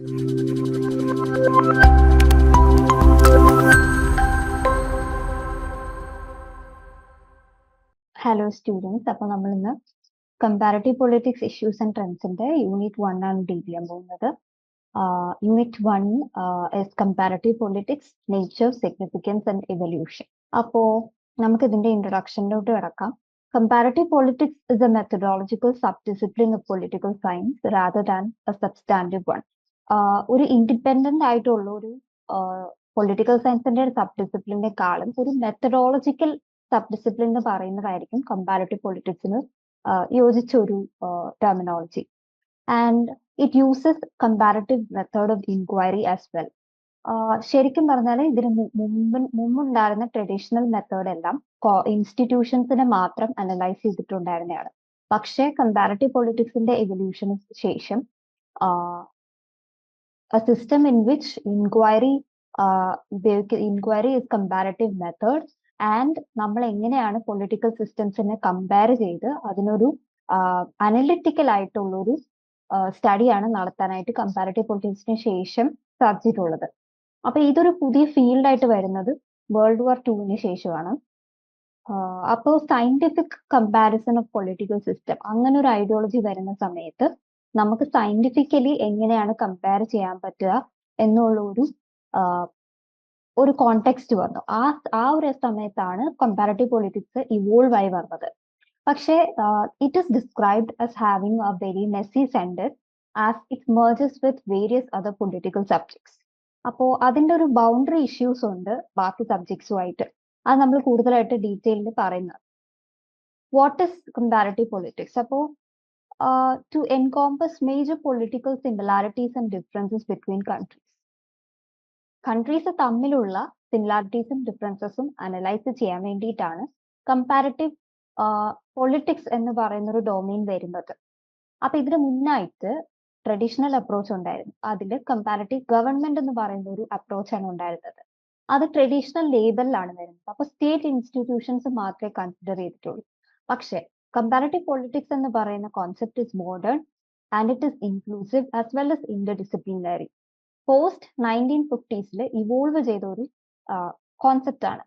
Hello students, അപ്പോൾ നമ്മൾ ഇന്ന് കമ്പാരറ്റീവ് പൊളിറ്റിക്സ് ഇഷ്യൂസ് ആൻഡ് ട്രെൻഡ്സിന്റെ യൂണിറ്റ് 1 ആണ് ഡീൽ ചെയ്യാൻ പോകുന്നത്. Unit 1 is comparative politics, nature, significance and evolution. അപ്പോൾ നമുക്ക് ഇതിന്റെ ഇൻട്രൊഡക്ഷനിലോട്ട് കിടക്കാം. Comparative politics is a methodological sub discipline of political science rather than a substantive one. ഒരു ഇൻഡിപെൻഡന്റ് ആയിട്ടുള്ള ഒരു പൊളിറ്റിക്കൽ സയൻസിന്റെ സബ് ഡിസിപ്ലിനെക്കാളും ഒരു മെത്തഡോളജിക്കൽ സബ് ഡിസിപ്ലിൻ എന്ന് പറയുന്നതായിരിക്കും കമ്പാരറ്റീവ് പൊളിറ്റിക്സിന് യോജിച്ച ഒരു terminology. And it uses comparative method of inquiry as well. ശരിക്കും പറഞ്ഞാൽ ഇതിന് മുമ്പുണ്ടായിരുന്ന ട്രഡീഷണൽ മെത്തേഡ് എല്ലാം ഇൻസ്റ്റിറ്റ്യൂഷൻസിനെ മാത്രം അനലൈസ് ചെയ്തിട്ടുണ്ടായിരുന്നതാണ്. പക്ഷേ കമ്പാരറ്റീവ് പൊളിറ്റിക്സിന്റെ എവല്യൂഷന് ശേഷം a system in which inquiry is comparative method, and നമ്മൾ എങ്ങനെയാണ് പൊളിറ്റിക്കൽ സിസ്റ്റംസിനെ കമ്പയർ ചെയ്ത് അതിനൊരു അനലിറ്റിക്കൽ ആയിട്ടുള്ള ഒരു സ്റ്റഡിയാണ് നടത്താനായിട്ട് കമ്പാരറ്റീവ് പൊളിറ്റിക്സിന് ശേഷം സാധിച്ചിട്ടുള്ളത്. അപ്പൊ ഇതൊരു പുതിയ ഫീൽഡായിട്ട് വരുന്നത് വേൾഡ് വാർ II ശേഷമാണ്. അപ്പോൾ scientific comparison of political system അങ്ങനെ ഒരു ഐഡിയോളജി വരുന്ന സമയത്ത് നമുക്ക് സയന്റിഫിക്കലി എങ്ങനെയാണ് കമ്പയർ ചെയ്യാൻ പറ്റുക എന്നുള്ള ഒരു കോണ്ടെക്സ്റ്റ് വന്നു. ആ ഒരു സമയത്താണ് കമ്പാരറ്റീവ് പൊളിറ്റിക്സ് ഇവോൾവ് ആയി വന്നത്. പക്ഷേ it is described as having A very Messi centre as it merges with various other political subjects. അപ്പോൾ അതിന്റെ ഒരു ബൗണ്ടറി ഇഷ്യൂസ് ഉണ്ട് ബാക്കി സബ്ജക്ട്സുമായിട്ട്. അത് നമ്മൾ കൂടുതലായിട്ട് ഡീറ്റെയിലിൽ പറയുന്നത്. What is comparative politics? അപ്പോൾ to encompass major political similarities and differences between countries. Countries തമ്മിലുള്ള സിമിലാരിറ്റീസും ഡിഫറൻസസും അനലൈസ് ചെയ്യാൻ വേണ്ടിയിട്ടാണ് കമ്പാരറ്റീവ് പൊളിറ്റിക്സ് എന്ന് പറയുന്ന ഒരു ഡൊമെയിൻ വരുന്നത്. അപ്പൊ ഇതിന് മുന്നായിട്ട് ട്രഡീഷണൽ അപ്രോച്ച് ഉണ്ടായിരുന്നു. അതിൽ കമ്പാരറ്റീവ് ഗവൺമെന്റ് എന്ന് പറയുന്ന ഒരു അപ്രോച്ചാണ് ഉണ്ടായിരുന്നത്. അത് ട്രഡീഷണൽ ലേബലിലാണ് വരുന്നത്. അപ്പൊ സ്റ്റേറ്റ് ഇൻസ്റ്റിറ്റ്യൂഷൻസ് മാത്രമേ കൺസിഡർ ചെയ്തിട്ടുള്ളൂ. പക്ഷേ കമ്പാരറ്റീവ് പൊളിറ്റിക്സ് എന്ന് പറയുന്ന concept is modern and it is inclusive as well as interdisciplinary. Post 1950s evolve ചെയ്ത ഒരു കോൺസെപ്റ്റ് ആണ്.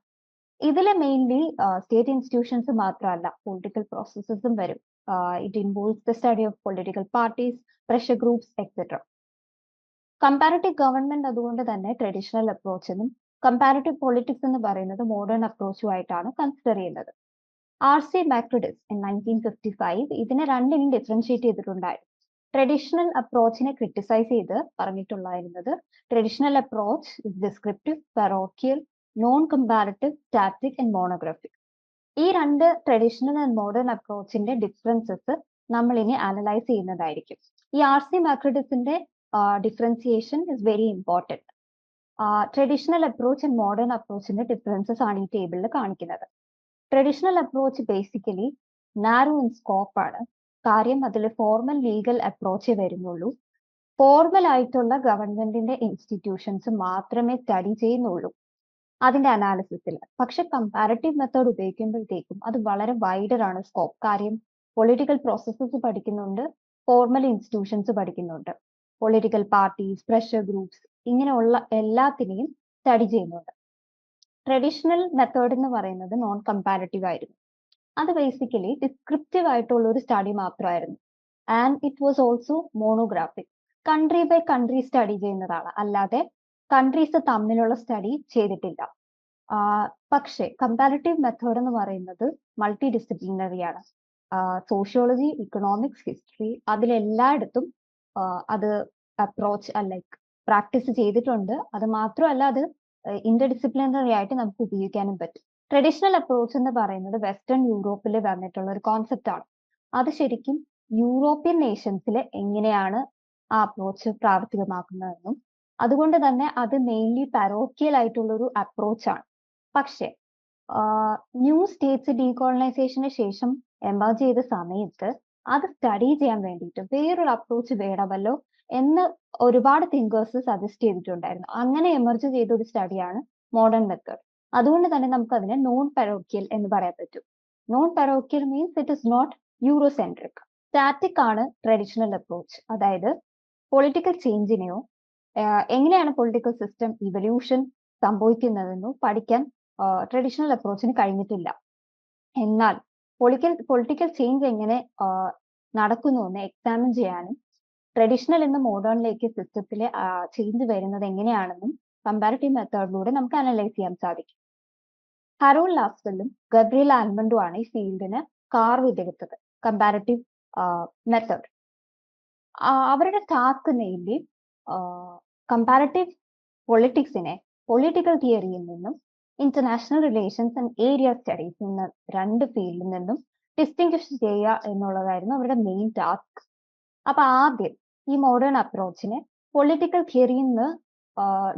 ഇതിലെ മെയിൻലി സ്റ്റേറ്റ് ഇൻസ്റ്റിറ്റ്യൂഷൻസ് മാത്രമല്ല, പൊളിറ്റിക്കൽ പ്രോസസ്സസും വരും. It involves the study of political parties, pressure groups etcetera. Comparative government അതുകൊണ്ട് തന്നെ traditional അപ്രോച്ചിനും comparative politics എന്ന് പറയുന്നത് മോഡേൺ അപ്രോച്ചുമായിട്ടാണ് കൺസിഡർ ചെയ്യുന്നത്. R.C. Macredis in 1955 ഇതിനെ രണ്ടിനും ഡിഫറൻഷിയേറ്റ് ചെയ്തിട്ടുണ്ടായിരുന്നു. ട്രഡീഷണൽ അപ്രോച്ചിനെ ക്രിട്ടിസൈസ് ചെയ്ത് പറഞ്ഞിട്ടുണ്ടായിരുന്നത് traditional approach is descriptive, parochial, non comparative, static and monographic. ഈ രണ്ട് ട്രഡീഷണൽ ആൻഡ് മോഡേൺ അപ്രോച്ചിന്റെ ഡിഫറൻസസ് നമ്മൾ ഇനി അനലൈസ് ചെയ്യുന്നതായിരിക്കും. ഈ R.C. Macredisന്റെ differentiation is very important. Traditional approach and modern അപ്രോച്ചിന്റെ ഡിഫറൻസസ് ആണ് ഈ ടേബിളിൽ കാണിക്കുന്നത്. Traditional approach basically narrow in scope ആണ്. കാര്യം അതിൽ ഫോർമൽ ലീഗൽ അപ്രോച്ചേ വരുന്നുള്ളൂ. ഫോർമൽ ആയിട്ടുള്ള ഗവൺമെന്റിന്റെ ഇൻസ്റ്റിറ്റ്യൂഷൻസ് മാത്രമേ സ്റ്റഡി ചെയ്യുന്നുള്ളൂ അതിന്റെ അനാലിസിസിൽ. പക്ഷെ കമ്പാരറ്റീവ് മെത്തേഡ് ഉപയോഗിക്കുമ്പോഴത്തേക്കും അത് വളരെ വൈഡർ ആണ് സ്കോപ്പ്. കാര്യം പൊളിറ്റിക്കൽ പ്രോസസ്സസ് പഠിക്കുന്നുണ്ട്, ഫോർമൽ ഇൻസ്റ്റിറ്റ്യൂഷൻസ് പഠിക്കുന്നുണ്ട്, പൊളിറ്റിക്കൽ പാർട്ടീസ്, പ്രഷർ ഗ്രൂപ്പ്സ്, ഇങ്ങനെയുള്ള എല്ലാത്തിനെയും സ്റ്റഡി ചെയ്യുന്നുണ്ട്. ട്രഡീഷണൽ മെത്തേഡ് എന്ന് പറയുന്നത് നോൺ കമ്പാരറ്റീവ് ആയിരുന്നു. അത് ബേസിക്കലി ഡിസ്ക്രിപ്റ്റീവ് ആയിട്ടുള്ള ഒരു സ്റ്റഡി മാത്രമായിരുന്നു. And it was also monographic. Country by country study ചെയ്യുന്നതാണ്, അല്ലാതെ കൺട്രീസ് തമ്മിലുള്ള സ്റ്റഡി ചെയ്തിട്ടില്ല. പക്ഷേ കമ്പാരറ്റീവ് മെത്തേഡ് എന്ന് പറയുന്നത് മൾട്ടി ഡിസിപ്ലിനറി ആണ്. സോഷ്യോളജി, ഇക്കണോമിക്സ്, ഹിസ്റ്ററി, അതിലെല്ലായിടത്തും അത് അപ്രോച്ച് ലൈക്ക് പ്രാക്ടീസ് ചെയ്തിട്ടുണ്ട്. അത് മാത്രമല്ല അത് ഇന്റർഡിസിപ്ലിനറി ആയിട്ട് നമുക്ക് ഉപയോഗിക്കാനും പറ്റും. ട്രഡീഷണൽ അപ്രോച്ച് എന്ന് പറയുന്നത് വെസ്റ്റേൺ യൂറോപ്പിൽ വന്നിട്ടുള്ള ഒരു കോൺസെപ്റ്റ് ആണ്. അത് ശരിക്കും യൂറോപ്യൻ നേഷൻസിൽ എങ്ങനെയാണ് ആ അപ്രോച്ച് പ്രാവർത്തികമാക്കുന്നതെന്നും അതുകൊണ്ട് തന്നെ അത് മെയിൻലി പാരോക്കിയൽ ആയിട്ടുള്ള ഒരു അപ്രോച്ച് ആണ്. പക്ഷേ ന്യൂ സ്റ്റേറ്റ്സ് ഡീകോളനൈസേഷന് ശേഷം എമർജ് ചെയ്ത സമയത്ത് അത് സ്റ്റഡി ചെയ്യാൻ വേണ്ടിയിട്ട് വേറൊരു അപ്രോച്ച് വേണമല്ലോ എന്ന് ഒരുപാട് തിങ്കേഴ്സ് സജസ്റ്റ് ചെയ്തിട്ടുണ്ടായിരുന്നു. അങ്ങനെ എമർജ് ചെയ്ത ഒരു സ്റ്റഡിയാണ് മോഡേൺ മെത്തേഡ്. അതുകൊണ്ട് തന്നെ നമുക്ക് അതിനെ നോൺ പാരോക്കിയൽ എന്ന് പറയാൻ പറ്റും. Non parochial means it is not Eurocentric. Static ആണ് ട്രഡീഷണൽ അപ്രോച്ച്. അതായത് പൊളിറ്റിക്കൽ ചേഞ്ചിനെയോ എങ്ങനെയാണ് പൊളിറ്റിക്കൽ സിസ്റ്റം ഇവല്യൂഷൻ സംഭവിക്കുന്നതെന്ന് പഠിക്കാൻ ട്രഡീഷണൽ അപ്രോച്ചിന് കഴിഞ്ഞിട്ടില്ല. എന്നാൽ പൊളിറ്റിക്കൽ ചേഞ്ച് എങ്ങനെ നടക്കുന്നു എന്ന് എക്സാമിൻ ചെയ്യാനും ട്രഡീഷണൽ എന്ന മോഡേണിലേക്ക് സിസ്റ്റത്തിലെ ചേഞ്ച് വരുന്നത് എങ്ങനെയാണെന്നും കമ്പാരിറ്റീവ് മെത്തേഡിലൂടെ നമുക്ക് അനലൈസ് ചെയ്യാൻ സാധിക്കും. ഹറോൾഡ് ലാസ്വെല്ലും ഗബ്രിയൽ ആൽമണ്ടും ആണ് ഈ ഫീൽഡിന് കാർവ് ചെയ്തെടുത്തത് കമ്പാരിറ്റീവ് മെത്തേഡ്. അവരുടെ ടാസ്ക് മെയിൻലി കമ്പാരിറ്റീവ് പൊളിറ്റിക്സിനെ പൊളിറ്റിക്കൽ തിയറിയിൽ നിന്നും international relations and area studies എന്ന രണ്ട് ഫീൽഡിൽ നിന്നും ഡിസ്റ്റിങ്വിഷ് ചെയ്യുക എന്നുള്ളതായിരുന്നു അവരുടെ മെയിൻ ടാസ്ക്. അപ്പൊ ആദ്യം ഈ മോഡേൺ അപ്രോച്ചിനെ പൊളിറ്റിക്കൽ തിയറിയിൽ നിന്ന്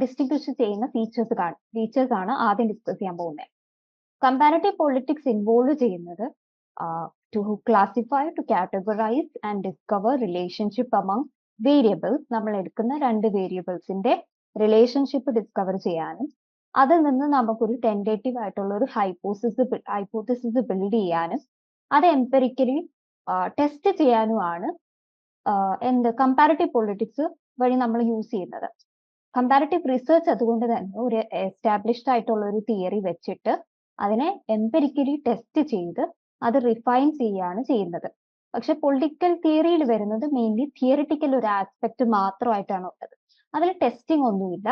ഡിസ്റ്റിങ്വിഷ് ചെയ്യുന്ന ഫീച്ചേഴ്സ് ആണ് ആദ്യം ഡിസ്കസ് ചെയ്യാൻ പോകുന്നത്. കമ്പാരിറ്റീവ് പൊളിറ്റിക്സ് ഇൻവോൾവ് ചെയ്യുന്നത് to classify, to categorise and discover relationship among variables. നമ്മൾ എടുക്കുന്ന രണ്ട് വേരിയബിൾസിന്റെ റിലേഷൻഷിപ്പ് ഡിസ്കവർ ചെയ്യാനും അതിൽ നിന്ന് നമുക്കൊരു ടെൻഡേറ്റീവ് ആയിട്ടുള്ള ഒരു ഹൈപ്പോത്തിസിസ് ബിൽഡ് ചെയ്യാനും അത് എംപെറിക്കലി ടെസ്റ്റ് ചെയ്യാനുമാണ് കമ്പാരിറ്റീവ് പൊളിറ്റിക്സ് വഴി നമ്മൾ യൂസ് ചെയ്യുന്നത്. കമ്പാരിറ്റീവ് റിസർച്ച് അതുകൊണ്ട് തന്നെ ഒരു എസ്റ്റാബ്ലിഷ്ഡ് ആയിട്ടുള്ള ഒരു തിയറി വെച്ചിട്ട് അതിനെ എംപെറിക്കലി ടെസ്റ്റ് ചെയ്ത് അത് റിഫൈൻ ചെയ്യാണ് ചെയ്യുന്നത്. പക്ഷെ പൊളിറ്റിക്കൽ തിയറിയിൽ വരുന്നത് മെയിൻലി തിയറിറ്റിക്കൽ ഒരു ആസ്പെക്ട് മാത്രമായിട്ടാണ് ഉള്ളത്. അതിൽ ടെസ്റ്റിംഗ് ഒന്നുമില്ല,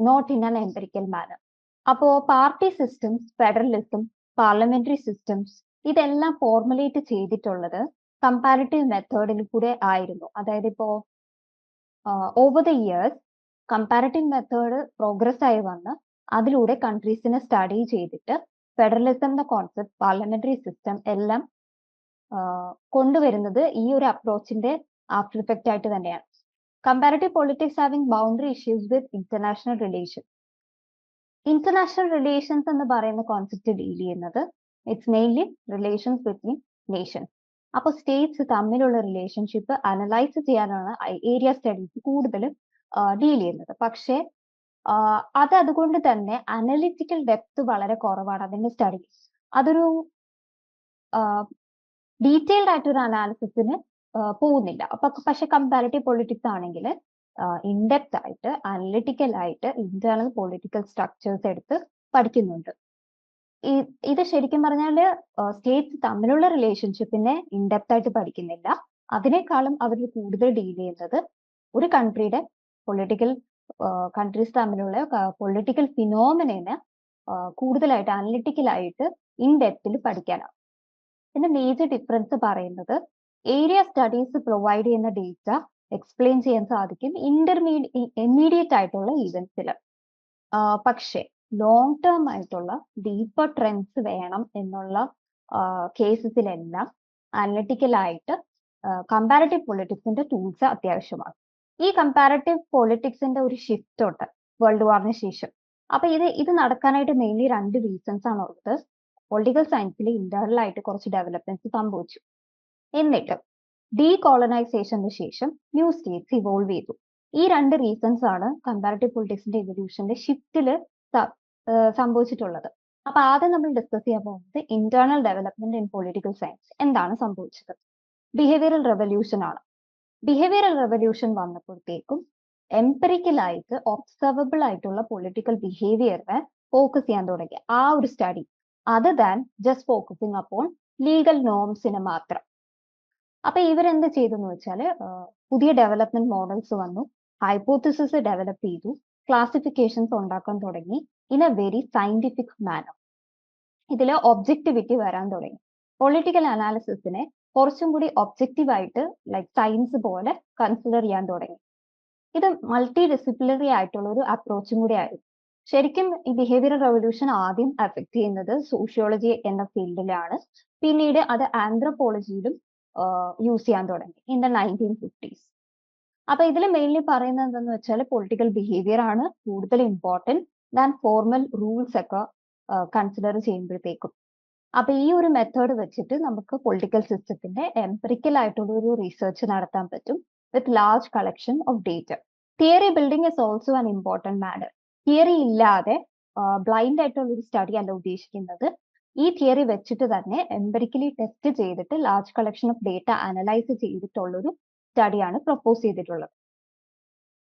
not in an empirical manner. അപ്പോ party systems, federalism, parliamentary systems ഇതെല്ലാം ഫോർമുലേറ്റ് ചെയ്തിട്ടുള്ളത് കമ്പാരിറ്റീവ് മെത്തേഡിൽ കൂടെ ആയിരുന്നു. അതായത് ഇപ്പോ over the years comparative method progress ആയി വന്ന് അതിലൂടെ കൺട്രീസിനെ സ്റ്റഡി ചെയ്തിട്ട് ഫെഡറലിസം എന്ന കോൺസെപ്റ്റ്, പാർലമെന്ററി സിസ്റ്റം എല്ലാം കൊണ്ടുവരുന്നത് ഈ ഒരു അപ്രോച്ചിന്റെ ആഫ്റ്റർ ഇഫക്റ്റ് ആയിട്ട് തന്നെയാണ്. Comparative politics having boundary issues with international relation. International relations എന്ന് പറയുന്ന കോൺസെപ്റ്റ് ഡീൽ ചെയ്യുന്നത് it's mainly relations between Nations. അപ്പൊ സ്റ്റേറ്റ്സ് തമ്മിലുള്ള റിലേഷൻഷിപ്പ് അനലൈസ് ചെയ്യാനാണ് ഏരിയ സ്റ്റഡീസ് കൂടുതലും ഡീൽ ചെയ്യുന്നത്. പക്ഷേ അതുകൊണ്ട് തന്നെ അനലിറ്റിക്കൽ ഡെപ്ത് വളരെ കുറവാണ് അതിന്റെ സ്റ്റഡീസ്. അതൊരു ഡീറ്റെയിൽഡ് ആയിട്ടൊരു അനാലിസിസിന് പോകുന്നില്ല. പക്ഷെ കമ്പാരിറ്റീവ് പൊളിറ്റിക്സ് ആണെങ്കിൽ ഇൻഡെപ്ത് ആയിട്ട് അനലിറ്റിക്കൽ ആയിട്ട് ഇന്റേണൽ പൊളിറ്റിക്കൽ സ്ട്രക്ചേഴ്സ് എടുത്ത് പഠിക്കുന്നുണ്ട്. ഇത് ശരിക്കും പറഞ്ഞാൽ സ്റ്റേറ്റ്സ് തമ്മിലുള്ള റിലേഷൻഷിപ്പിനെ ഇൻഡെപ്ത് ആയിട്ട് പഠിക്കുന്നില്ല. അതിനേക്കാളും അവർ കൂടുതൽ ഡീൽ ചെയ്യുന്നത് ഒരു കൺട്രിയുടെ കൺട്രീസ് തമ്മിലുള്ള പൊളിറ്റിക്കൽ ഫിനോമിനെ കൂടുതലായിട്ട് അനലിറ്റിക്കലായിട്ട് ഇൻഡെപ്തിൽ പഠിക്കാനാണ്. പിന്നെ മേജർ ഡിഫറൻസ് പറയുന്നത് ഏരിയ സ്റ്റഡീസ് പ്രൊവൈഡ് ചെയ്യുന്ന ഡേറ്റ എക്സ്പ്ലെയിൻ ചെയ്യാൻ സാധിക്കും ഇമ്മീഡിയറ്റ് ആയിട്ടുള്ള ഈവൻസിൽ. പക്ഷേ ലോങ് ടേം ആയിട്ടുള്ള ഡീപ്പർ ട്രെൻഡ്സ് വേണം എന്നുള്ള കേസസിലെല്ലാം അനലിറ്റിക്കലായിട്ട് കമ്പാരിറ്റീവ് പൊളിറ്റിക്സിന്റെ ടൂൾസ് അത്യാവശ്യമാണ്. ഈ കമ്പാരിറ്റീവ് പൊളിറ്റിക്സിന്റെ ഒരു ഷിഫ്റ്റ് ഉണ്ട് വേൾഡ് വാറിന് ശേഷം. അപ്പൊ ഇത് നടക്കാനായിട്ട് മെയിൻലി രണ്ട് റീസൺസ് ആണ് ഉള്ളത്. പൊളിറ്റിക്കൽ സയൻസിൽ ഇന്റേണൽ ആയിട്ട് കുറച്ച് ഡെവലപ്മെന്റ്സ് സംഭവിച്ചു. എന്നിട്ട് ഡീകോളനൈസേഷന് ശേഷം ന്യൂ സ്റ്റേറ്റ്സ് ഇവോൾവ് ചെയ്തു. ഈ രണ്ട് റീസൺസ് ആണ് കമ്പാരിറ്റീവ് പൊളിറ്റിക്സിന്റെ എവല്യൂഷന്റെ ഷിഫ്റ്റില് സംഭവിച്ചിട്ടുള്ളത്. അപ്പൊ ആദ്യം നമ്മൾ ഡിസ്കസ് ചെയ്യാൻ പോകുന്നത് internal development in political science. എന്താണ് സംഭവിച്ചത്? ബിഹേവിയറൽ റെവല്യൂഷൻ ആണ്. ബിഹേവിയറൽ റെവല്യൂഷൻ വന്നപ്പോഴത്തേക്കും എംപെറിക്കലായിട്ട് ഒബ്സർവബിൾ ആയിട്ടുള്ള പൊളിറ്റിക്കൽ ബിഹേവിയറിനെ ഫോക്കസ് ചെയ്യാൻ തുടങ്ങി. ആ ഒരു study other than just focusing upon legal നോംസിന് മാത്രം. അപ്പൊ ഇവരെന്ത് ചെയ്തു എന്ന് വെച്ചാൽ പുതിയ ഡെവലപ്മെന്റ് മോഡൽസ് വന്നു, ഹൈപ്പോത്തിസിസ് ഡെവലപ്പ് ചെയ്തു, ക്ലാസിഫിക്കേഷൻസ് ഉണ്ടാക്കാൻ തുടങ്ങി in a very scientific manner. ഇതിൽ ഒബ്ജക്ടിവിറ്റി വരാൻ തുടങ്ങി. പൊളിറ്റിക്കൽ അനാലിസിസിനെ കുറച്ചും കൂടി ഒബ്ജക്റ്റീവ് ആയിട്ട് ലൈക്ക് സയൻസ് പോലെ കൺസിഡർ ചെയ്യാൻ തുടങ്ങി. ഇത് മൾട്ടി ഡിസിപ്ലിനറി ആയിട്ടുള്ള ഒരു അപ്രോച്ചും കൂടി ആയിരുന്നു. ശരിക്കും ഈ ബിഹേവിയറൽ റെവല്യൂഷൻ ആദ്യം അഫക്ട് ചെയ്യുന്നത് സോഷ്യോളജി എന്ന ഫീൽഡിലാണ്. പിന്നീട് അത് ആന്ത്രോപോളജിയിലും യൂസ് ചെയ്യാൻ തുടങ്ങി ഇൻ ദ 1950s. അപ്പൊ ഇതിൽ മെയിൻലി പറയുന്നത് എന്താണെന്ന് വെച്ചാൽ പൊളിറ്റിക്കൽ ബിഹേവിയർ ആണ് കൂടുതൽ ഇമ്പോർട്ടൻറ്റ് ദാൻ ഫോർമൽ റൂൾസ് ഒക്കെ കൺസിഡർ ചെയ്യുമ്പോഴത്തേക്കും. അപ്പൊ ഈ ഒരു മെത്തേഡ് വെച്ചിട്ട് നമുക്ക് പൊളിറ്റിക്കൽ സിസ്റ്റത്തിന്റെ എംപെറിക്കൽ ആയിട്ടുള്ള ഒരു റിസർച്ച് നടത്താൻ പറ്റും with large collection of data. Theory building is also an important manner. Theory ഇല്ലാതെ ബ്ലൈൻഡ് ആയിട്ടുള്ള ഒരു സ്റ്റഡി അല്ല ഉദ്ദേശിക്കുന്നത്. ഈ തിയറി വെച്ചിട്ട് തന്നെ എംപെറിക്കലി ടെസ്റ്റ് ചെയ്തിട്ട് large collection of data analyse ചെയ്തിട്ടുള്ളൊരു സ്റ്റഡിയാണ് പ്രപ്പോസ് ചെയ്തിട്ടുള്ളത്.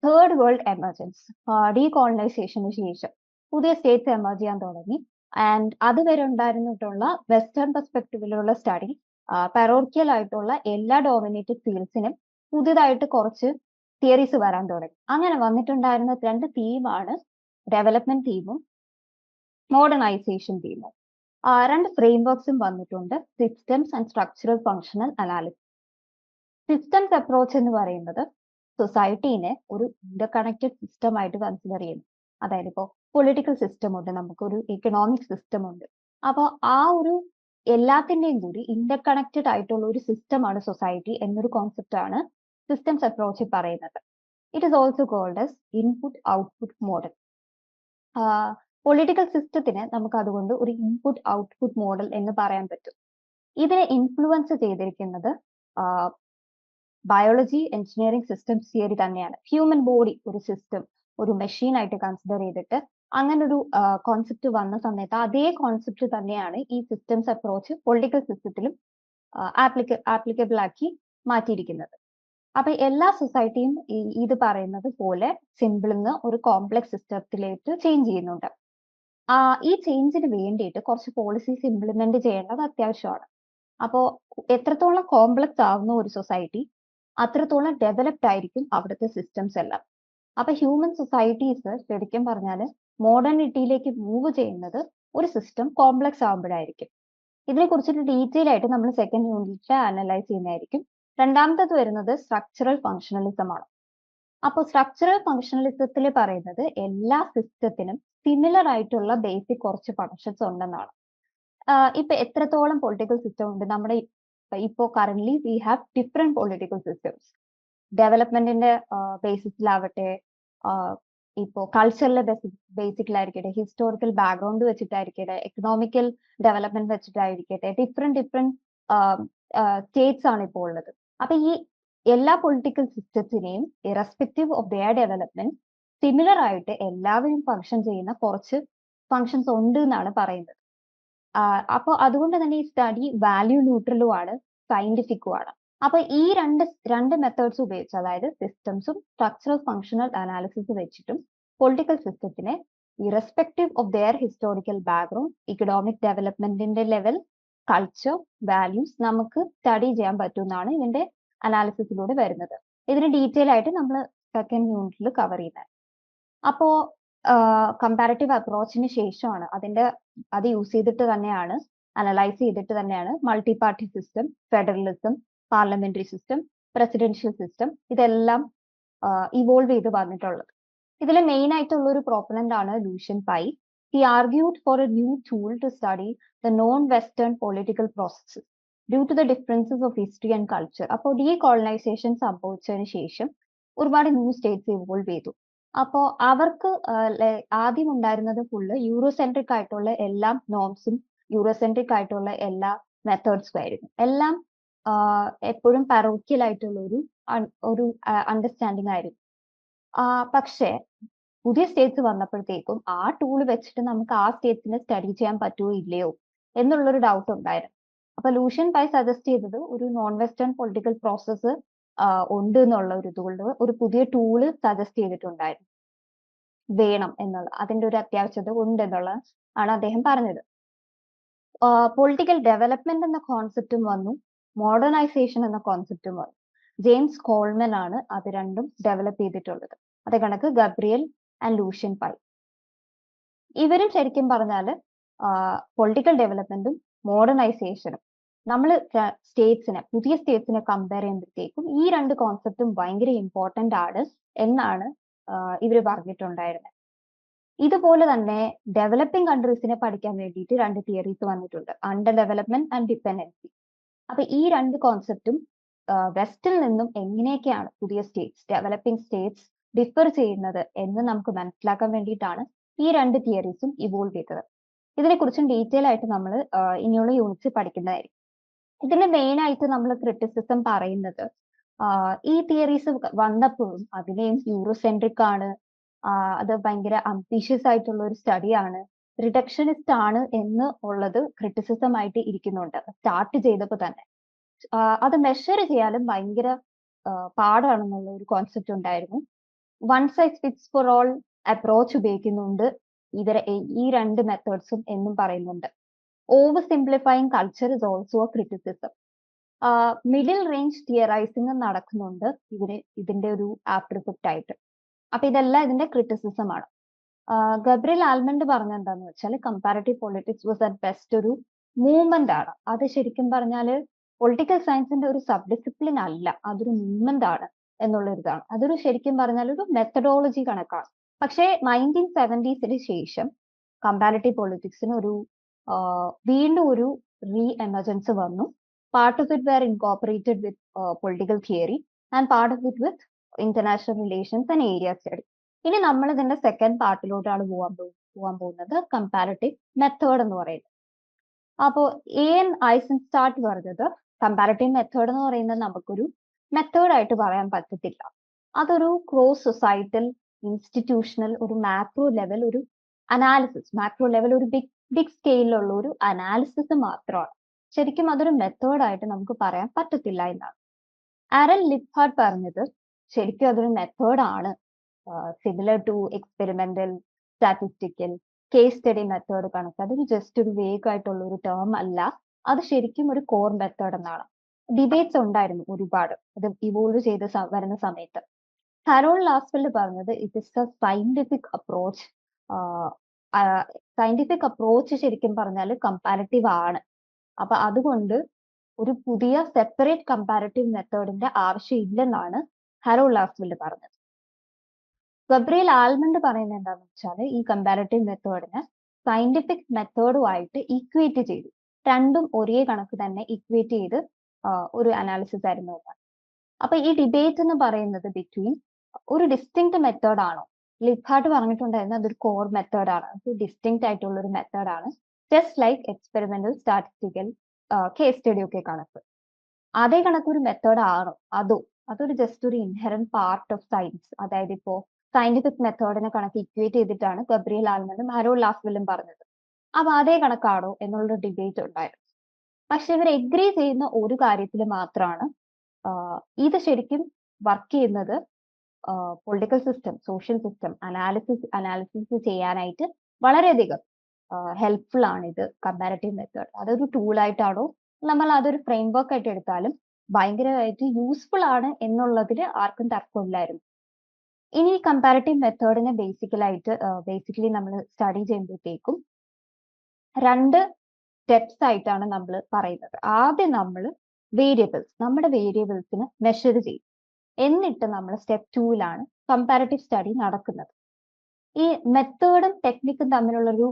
തേർഡ് വേൾഡ് എമർജൻസ്, ഡീകോളനൈസേഷന് ശേഷം പുതിയ സ്റ്റേറ്റ്സ് എമർജ് ചെയ്യാൻ തുടങ്ങി. ആൻഡ് അതുവരെ ഉണ്ടായിരുന്നിട്ടുള്ള വെസ്റ്റേൺ പെർസ്പെക്റ്റീവിലുള്ള സ്റ്റഡി, പെറോർക്കിയൽ ആയിട്ടുള്ള എല്ലാ ഡോമിനേറ്റഡ് ഫീൽഡ്സിനും പുതിയതായിട്ട് കുറച്ച് തിയറീസ് വരാൻ തുടങ്ങി. അങ്ങനെ വന്നിട്ടുണ്ടായിരുന്ന രണ്ട് തീമാണ് ഡെവലപ്മെന്റ് തീമും മോഡേണൈസേഷൻ തീമും. രണ്ട് ഫ്രെയിംവർക്സും വന്നിട്ടുണ്ട്, systems and structural functional analysis. Systems approach എന്ന് പറയുന്നത് സൊസൈറ്റീനെ ഒരു ഇന്റർകണക്റ്റഡ് സിസ്റ്റം ആയിട്ട് കൺസിഡർ ചെയ്യുന്നു. അതായത് ഇപ്പോൾ പൊളിറ്റിക്കൽ സിസ്റ്റം ഉണ്ട്, നമുക്കൊരു എക്കണോമിക് സിസ്റ്റം ഉണ്ട്. അപ്പോൾ ആ ഒരു എല്ലാത്തിന്റെയും കൂടി ഇന്റർകണക്റ്റഡ് ആയിട്ടുള്ള ഒരു സിസ്റ്റമാണ് സൊസൈറ്റി എന്നൊരു കോൺസെപ്റ്റ് ആണ് സിസ്റ്റംസ് അപ്രോച്ച് പറയുന്നത്. It is also called as input output model. Political സിസ്റ്റത്തിന് നമുക്ക് അതുകൊണ്ട് ഒരു ഇൻപുട്ട് ഔട്ട്പുട്ട് മോഡൽ എന്ന് പറയാൻ പറ്റും. ഇതിനെ ഇൻഫ്ലുവൻസ് ചെയ്തിരിക്കുന്നത് ബയോളജി, എഞ്ചിനീയറിംഗ് സിസ്റ്റംസ് തിയറി തന്നെയാണ്. ഹ്യൂമൻ ബോഡി ഒരു സിസ്റ്റം, ഒരു മെഷീൻ ആയിട്ട് കൺസിഡർ ചെയ്തിട്ട് അങ്ങനെ ഒരു കോൺസെപ്റ്റ് വന്ന സമയത്ത് അതേ കോൺസെപ്റ്റ് തന്നെയാണ് ഈ സിസ്റ്റംസ് അപ്രോച്ച് പൊളിറ്റിക്കൽ സിസ്റ്റത്തിലും ആപ്ലിക്കബിൾ ആക്കി മാറ്റിയിരിക്കുന്നത്. അപ്പൊ എല്ലാ സൊസൈറ്റിയും ഇത് പറയുന്നത് പോലെ സിമ്പിളിൽ നിന്ന് ഒരു കോംപ്ലക്സ് സിസ്റ്റത്തിലേക്ക് ചേഞ്ച് ചെയ്യുന്നുണ്ട്. ഈ ചേഞ്ചിന് വേണ്ടിയിട്ട് കുറച്ച് പോളിസീസ് ഇംപ്ലിമെന്റ് ചെയ്യേണ്ടത് അത്യാവശ്യമാണ്. അപ്പോൾ എത്രത്തോളം കോംപ്ലക്സ് ആവുന്ന ഒരു സൊസൈറ്റി അത്രത്തോളം ഡെവലപ്ഡ് ആയിരിക്കും അവിടുത്തെ സിസ്റ്റംസ് എല്ലാം. അപ്പൊ ഹ്യൂമൻ സൊസൈറ്റീസ് ശരിക്കും പറഞ്ഞാൽ മോഡേണിറ്റിയിലേക്ക് മൂവ് ചെയ്യുന്നത് ഒരു സിസ്റ്റം കോംപ്ലക്സ് ആകുമ്പോഴായിരിക്കും. ഇതിനെ കുറിച്ചിട്ട് ഡീറ്റെയിൽ ആയിട്ട് നമ്മൾ സെക്കൻഡ് യൂണിറ്റിൽ അനലൈസ് ചെയ്യുന്നതായിരിക്കും. രണ്ടാമത്തത് വരുന്നത് സ്ട്രക്ചറൽ ഫങ്ഷണലിസം ആണ്. അപ്പോൾ സ്ട്രക്ചറൽ ഫങ്ഷണലിസത്തിൽ പറയുന്നത് എല്ലാ സിസ്റ്റത്തിനും സിമിലർ ആയിട്ടുള്ള ബേസിക് കുറച്ച് ഫങ്ഷൻസ് ഉണ്ടെന്നാണ്. ഇപ്പൊ എത്രത്തോളം പൊളിറ്റിക്കൽ സിസ്റ്റം ഉണ്ട് നമ്മുടെ ഇപ്പോ current we have different political systems. ഡെവലപ്മെന്റിന്റെ ബേസിസിലാവട്ടെ, ഇപ്പോ കൾച്ചറൽ ബേസിക്കിലായിരിക്കട്ടെ, ഹിസ്റ്റോറിക്കൽ ബാക്ക്ഗ്രൗണ്ട് വെച്ചിട്ടായിരിക്കട്ടെ, എക്കണോമിക്കൽ ഡെവലപ്മെന്റ് വെച്ചിട്ടായിരിക്കട്ടെ, ഡിഫറെന്റ് സ്റ്റേറ്റ്സ് ആണ് ഇപ്പോൾ ഉള്ളത്. അപ്പൊ ഈ എല്ലാ പൊളിറ്റിക്കൽ സിസ്റ്റത്തിനെയും irrespective of their development similar ആയിട്ട് എല്ലാവരും ഫങ്ഷൻ ചെയ്യുന്ന കുറച്ച് ഫങ്ഷൻസ് ഉണ്ട് എന്നാണ് പറയുന്നത്. അപ്പോൾ അതുകൊണ്ട് തന്നെ ഈ സ്റ്റഡി വാല്യൂ ന്യൂട്രലും ആണ്, സയന്റിഫിക്കും ആണ്. അപ്പൊ ഈ രണ്ട് മെത്തേഡ്സ് ഉപയോഗിച്ച്, അതായത് സിസ്റ്റംസും സ്ട്രക്ചറൽ ഫങ്ഷണൽ അനാലിസിസ് വെച്ചിട്ടും പൊളിറ്റിക്കൽ സിസ്റ്റത്തിനെ irrespective of their historical background, economic ഡെവലപ്മെന്റിന്റെ ലെവൽ, കൾച്ചർ, വാല്യൂസ് നമുക്ക് സ്റ്റഡി ചെയ്യാൻ പറ്റുമെന്നാണ് ഇതിന്റെ അനാലിസിസിലൂടെ വരുന്നത്. ഇതിന് ഡീറ്റെയിൽ ആയിട്ട് നമ്മൾ സെക്കൻഡ് യൂണിറ്റിൽ കവർ ചെയ്യുന്നത്. അപ്പോ കമ്പാരറ്റീവ് അപ്രോച്ചിന് ശേഷമാണ് അത് യൂസ് ചെയ്തിട്ട് തന്നെയാണ്, അനലൈസ് ചെയ്തിട്ട് തന്നെയാണ് multi party system, federalism, parliamentary system, presidential system ഇതെല്ലാം ഇവോൾവ് ചെയ്ത് വന്നിട്ടുള്ളത്. ഇതിൽ മെയിൻ ആയിട്ടുള്ള ഒരു പ്രോപ്പണന്റ് ആണ് Lucian Pye. He argued for a new tool to study the non western political processes due to the differences of history and culture. അപ്പോൾ decolonisation സംഭവിച്ചതിന് ശേഷം ഒരുപാട് ന്യൂ സ്റ്റേറ്റ്സ് ഇവോൾവ് ചെയ്തു. അപ്പോൾ അവർക്ക് ആദ്യം ഉണ്ടായിരുന്നത് ഫുള്ള് യൂറോസെൻട്രിക് ആയിട്ടുള്ള എല്ലാ നോംസും യൂറോസെൻട്രിക് ആയിട്ടുള്ള എല്ലാ മെത്തേഡ്സും ആയിരുന്നു. എല്ലാം എപ്പോഴും പാരോക്കിയൽ ആയിട്ടുള്ള ഒരു അണ്ടർസ്റ്റാൻഡിങ് ആയിരുന്നു. പക്ഷേ പുതിയ സ്റ്റേറ്റ്സ് വന്നപ്പോഴത്തേക്കും ആ ടൂൾ വെച്ചിട്ട് നമുക്ക് ആ സ്റ്റേറ്റ്സിനെ സ്റ്റഡി ചെയ്യാൻ പറ്റുമോ ഇല്ലയോ എന്നുള്ളൊരു ഡൗട്ട് ഉണ്ടായിരുന്നു. അപ്പൊ ലൂഷ്യൻ പൈ സജസ്റ്റ് ചെയ്തത് ഒരു നോൺ വെസ്റ്റേൺ പൊളിറ്റിക്കൽ പ്രോസസ്സ് ഉണ്ട് എന്നുള്ള ഒരു ഇതുകൊണ്ട് ഒരു പുതിയ ടൂള് സജസ്റ്റ് ചെയ്തിട്ടുണ്ടായിരുന്നു, വേണം എന്നുള്ള, അതിന്റെ ഒരു അത്യാവശ്യത ഉണ്ട് എന്നുള്ള ആണ് അദ്ദേഹം പറഞ്ഞത്. പൊളിറ്റിക്കൽ ഡെവലപ്മെന്റ് എന്ന കോൺസെപ്റ്റും വന്നു, മോഡേണൈസേഷൻ എന്ന കോൺസെപ്റ്റും വന്നു. ജെയിംസ് കോൾമൻ ആണ് അത് രണ്ടും ഡെവലപ്പ് ചെയ്തിട്ടുള്ളത്. അതേ കണക്ക് ഗബ്രിയൽ ആൻഡ് ലൂഷ്യൻ പൈ. ഇവരും ശരിക്കും പറഞ്ഞാൽ പൊളിറ്റിക്കൽ ഡെവലപ്മെന്റും മോഡേണൈസേഷനും നമ്മൾ പുതിയ സ്റ്റേറ്റ്സിനെ കമ്പയർ ചെയ്യുമ്പോഴത്തേക്കും ഈ രണ്ട് കോൺസെപ്റ്റും ഭയങ്കര ഇമ്പോർട്ടന്റ് ആണ് എന്നാണ് ഇവർ പറഞ്ഞിട്ടുണ്ടായിരുന്നത്. ഇതുപോലെ തന്നെ ഡെവലപ്പിംഗ് കൺട്രീസിനെ പഠിക്കാൻ വേണ്ടിയിട്ട് രണ്ട് തിയറീസ് വന്നിട്ടുണ്ട്, അണ്ടർ ഡെവലപ്മെന്റ് ആൻഡ് ഡിപ്പെൻഡൻസി. അപ്പൊ ഈ രണ്ട് കോൺസെപ്റ്റും വെസ്റ്റിൽ നിന്നും എങ്ങനെയൊക്കെയാണ് പുതിയ സ്റ്റേറ്റ്സ്, ഡെവലപ്പിംഗ് സ്റ്റേറ്റ്സ് ഡിഫർ ചെയ്യുന്നത് എന്ന് നമുക്ക് മനസ്സിലാക്കാൻ വേണ്ടിയിട്ടാണ് ഈ രണ്ട് തിയറീസും ഇവോൾവ് ചെയ്തത്. ഇതിനെക്കുറിച്ചും ഡീറ്റെയിൽ ആയിട്ട് നമ്മൾ ഇനിയുള്ള യൂണിറ്റ്സ് പഠിക്കുന്നതായിരിക്കും. ഇതിന് മെയിൻ ആയിട്ട് നമ്മൾ ക്രിറ്റിസിസം പറയുന്നത് ഈ തിയറീസ് വന്നപ്പോഴും അതിനെയും യൂറോസെൻട്രിക് ആണ്, അത് ഭയങ്കര അംബീഷ്യസ് ആയിട്ടുള്ള ഒരു സ്റ്റഡിയാണ്, റിഡക്ഷനിസ്റ്റ് ആണ് എന്ന് ഉള്ളത് ക്രിറ്റിസിസം ആയിട്ട് ഇരിക്കുന്നുണ്ട്. സ്റ്റാർട്ട് ചെയ്തപ്പോൾ തന്നെ അത് മെഷർ ചെയ്യാനും ഭയങ്കര പാടാണെന്നുള്ള ഒരു കോൺസെപ്റ്റ് ഉണ്ടായിരുന്നു. One size fits for all approach ഉപയോഗിക്കുന്നുണ്ട് ഈ രണ്ട് മെത്തേഡ്സും എന്നും പറയുന്നുണ്ട്. Over simplifying culture is also a criticism. Middle range theorising നടക്കുന്നുണ്ട് ഇതിന്റെ ഒരു ആഫ്റ്റർ ഇഫക്റ്റ് ആയിട്ട്. അപ്പൊ ഇതെല്ലാം ഇതിന്റെ ക്രിറ്റിസിസം ആണ്. ഗബ്രിയൽ ആൽമണ്ട് പറഞ്ഞ എന്താന്ന് വെച്ചാൽ comparative politics was at best ഒരു മൂവ്മെന്റ് ആണ്. അത് ശരിക്കും പറഞ്ഞാൽ പൊളിറ്റിക്കൽ സയൻസിന്റെ ഒരു സബ് ഡിസിപ്ലിൻ അല്ല, അതൊരു മൂവ്മെന്റ് ആണ് എന്നുള്ള ഇതാണ്. അതൊരു ശരിക്കും പറഞ്ഞാൽ ഒരു മെത്തഡോളജി കണക്കാണ്. പക്ഷേ 1970s ശേഷം കമ്പാരറ്റീവ് പൊളിറ്റിക്സിന് ഒരു വീണ്ടും ഒരു റീ എമർജൻസ് വന്നു. Part of it were incorporated with political theory and part of it with international relations and area study. ഇനി നമ്മൾ ഇതിന്റെ സെക്കൻഡ് പാർട്ടിലോട്ടാണ് പോകാൻ പോകുന്നത്, കമ്പാരറ്റീവ് മെത്തേഡ് എന്ന് പറയുന്നത്. അപ്പോൾ എൻ ഐസൻസ്റ്റാർട്ട് പറഞ്ഞത് കമ്പാരറ്റീവ് മെത്തേഡ് എന്ന് പറയുന്നത് നമുക്കൊരു മെത്തേഡ് ആയിട്ട് പറയാൻ പറ്റത്തില്ല. അതൊരു ക്രോസ് സൊസൈറ്റൽ ഇൻസ്റ്റിറ്റ്യൂഷണൽ ഒരു മാക്രോ ലെവൽ ഒരു അനാലിസിസ്, മാക്രോ ലെവൽ ഒരു ബിഗ് സ്കെയിലുള്ള ഒരു അനാലിസിസ് മാത്രമാണ്. ശരിക്കും അതൊരു മെത്തേഡ് ആയിട്ട് നമുക്ക് പറയാൻ പറ്റത്തില്ല എന്നാണ് ആരൻ ലിപ്ഹാർട്ട് പറഞ്ഞത്. ശരിക്കും അതൊരു മെത്തേഡ് ആണ്, similar to experimental, statistical, case study method കണക്ക്. അതൊരു ജസ്റ്റ് ഒരു വേഗ് ആയിട്ടുള്ള ഒരു ടേം അല്ല, അത് ശരിക്കും ഒരു കോർ മെത്തേഡ് എന്നാണ്. ഡിബേറ്റ്സ് ഉണ്ടായിരുന്നു ഒരുപാട് അത് ഇവോൾവ് ചെയ്ത് വരുന്ന സമയത്ത്. കരോൾ ലാസ്വെൽഡ് പറഞ്ഞത് it is A scientific approach. Scientific approach ശരിക്കും പറഞ്ഞാൽ കമ്പാരറ്റീവ് ആണ്. അപ്പൊ അതുകൊണ്ട് ഒരു പുതിയ സെപ്പറേറ്റ് കമ്പാരറ്റീവ് മെത്തേഡിന്റെ ആവശ്യം ഇല്ലെന്നാണ് ഹരോൾഡ് ലാസ്വെൽഡ് പറഞ്ഞത്. ഗബ്രിയൽ ആൽമണ്ട് പറയുന്നത് എന്താണെന്ന് വെച്ചാൽ ഈ കമ്പാരറ്റീവ് മെത്തേഡിനെ സയന്റിഫിക് മെത്തേഡുമായിട്ട് ഈക്വേറ്റ് ചെയ്തു, രണ്ടും ഒരേ കണക്ക് തന്നെ ഈക്വേറ്റ് ചെയ്ത് ഒരു അനാലിസിസ് ആയിരുന്നു എന്നാണ്. അപ്പൊ ഈ ഡിബേറ്റ് എന്ന് പറയുന്നത് ബിറ്റ്വീൻ ഒരു ഡിസ്റ്റിങ്ക്ട് മെത്തേഡ് ആണോ, ലിപ്ഹാർട്ട് പറഞ്ഞിട്ടുണ്ടായിരുന്നു അതൊരു കോർ മെത്തേഡ് ആണ്, അത് ഡിസ്റ്റിങ്ക്ട് ആയിട്ടുള്ള ഒരു മെത്തേഡ് ആണ്, just like experimental, statistical, case study ഒക്കെ കണക്ക്. അതേ കണക്ക് ഒരു മെത്തേഡ് ആണോ, അതൊരു ജസ്റ്റ് ഒരു ഇൻഹെറന്റ് പാർട്ട് ഓഫ് സയൻസ്. അതായത് ഇപ്പോ സയന്റിഫിക് മെത്തേഡിനെ കണക്ക് ഇക്വേറ്റ് ചെയ്തിട്ടാണ് ഗബ്രിയൽ ആൽമണ്ടും ഹരോൾഡ് ലാസ്വെല്ലും പറഞ്ഞത്. അപ്പൊ അതേ കണക്കാണോ എന്നുള്ളൊരു ഡിബേറ്റ് ഉണ്ടായിരുന്നു. പക്ഷെ ഇവർ എഗ്രി ചെയ്യുന്ന ഒരു കാര്യത്തിൽ മാത്രമാണ്, ഇത് ശരിക്കും വർക്ക് ചെയ്യുന്നത് political system, social system analysis ചെയ്യാനായിട്ട് വളരെയധികം ഹെൽപ്ഫുൾ ആണ് ഇത് കമ്പാരറ്റീവ് മെത്തേഡ്. അതൊരു ടൂളായിട്ടാണോ നമ്മൾ അതൊരു ഫ്രെയിംവർക്ക് ആയിട്ട് എടുത്താലും ഭയങ്കരമായിട്ട് യൂസ്ഫുൾ ആണ് എന്നുള്ളതിൽ ആർക്കും തർക്കമില്ലായിരുന്നു. ഇനി കമ്പാരറ്റീവ് മെത്തേഡിനെ ബേസിക്കലി നമ്മൾ സ്റ്റഡി ചെയ്യുമ്പോഴത്തേക്കും രണ്ട് സ്റ്റെപ്സ് ആയിട്ടാണ് നമ്മൾ പറയുന്നത്. ആദ്യം നമ്മൾ നമ്മുടെ വേരിയബിൾസിന് മെഷർ ചെയ്യും, എന്നിട്ട് നമ്മൾ സ്റ്റെപ്പ് 2ലാണ് കമ്പാരറ്റീവ് സ്റ്റഡി നടക്കുന്നത്. ഈ മെത്തേഡും ടെക്നിക്കും തമ്മിലുള്ളൊരു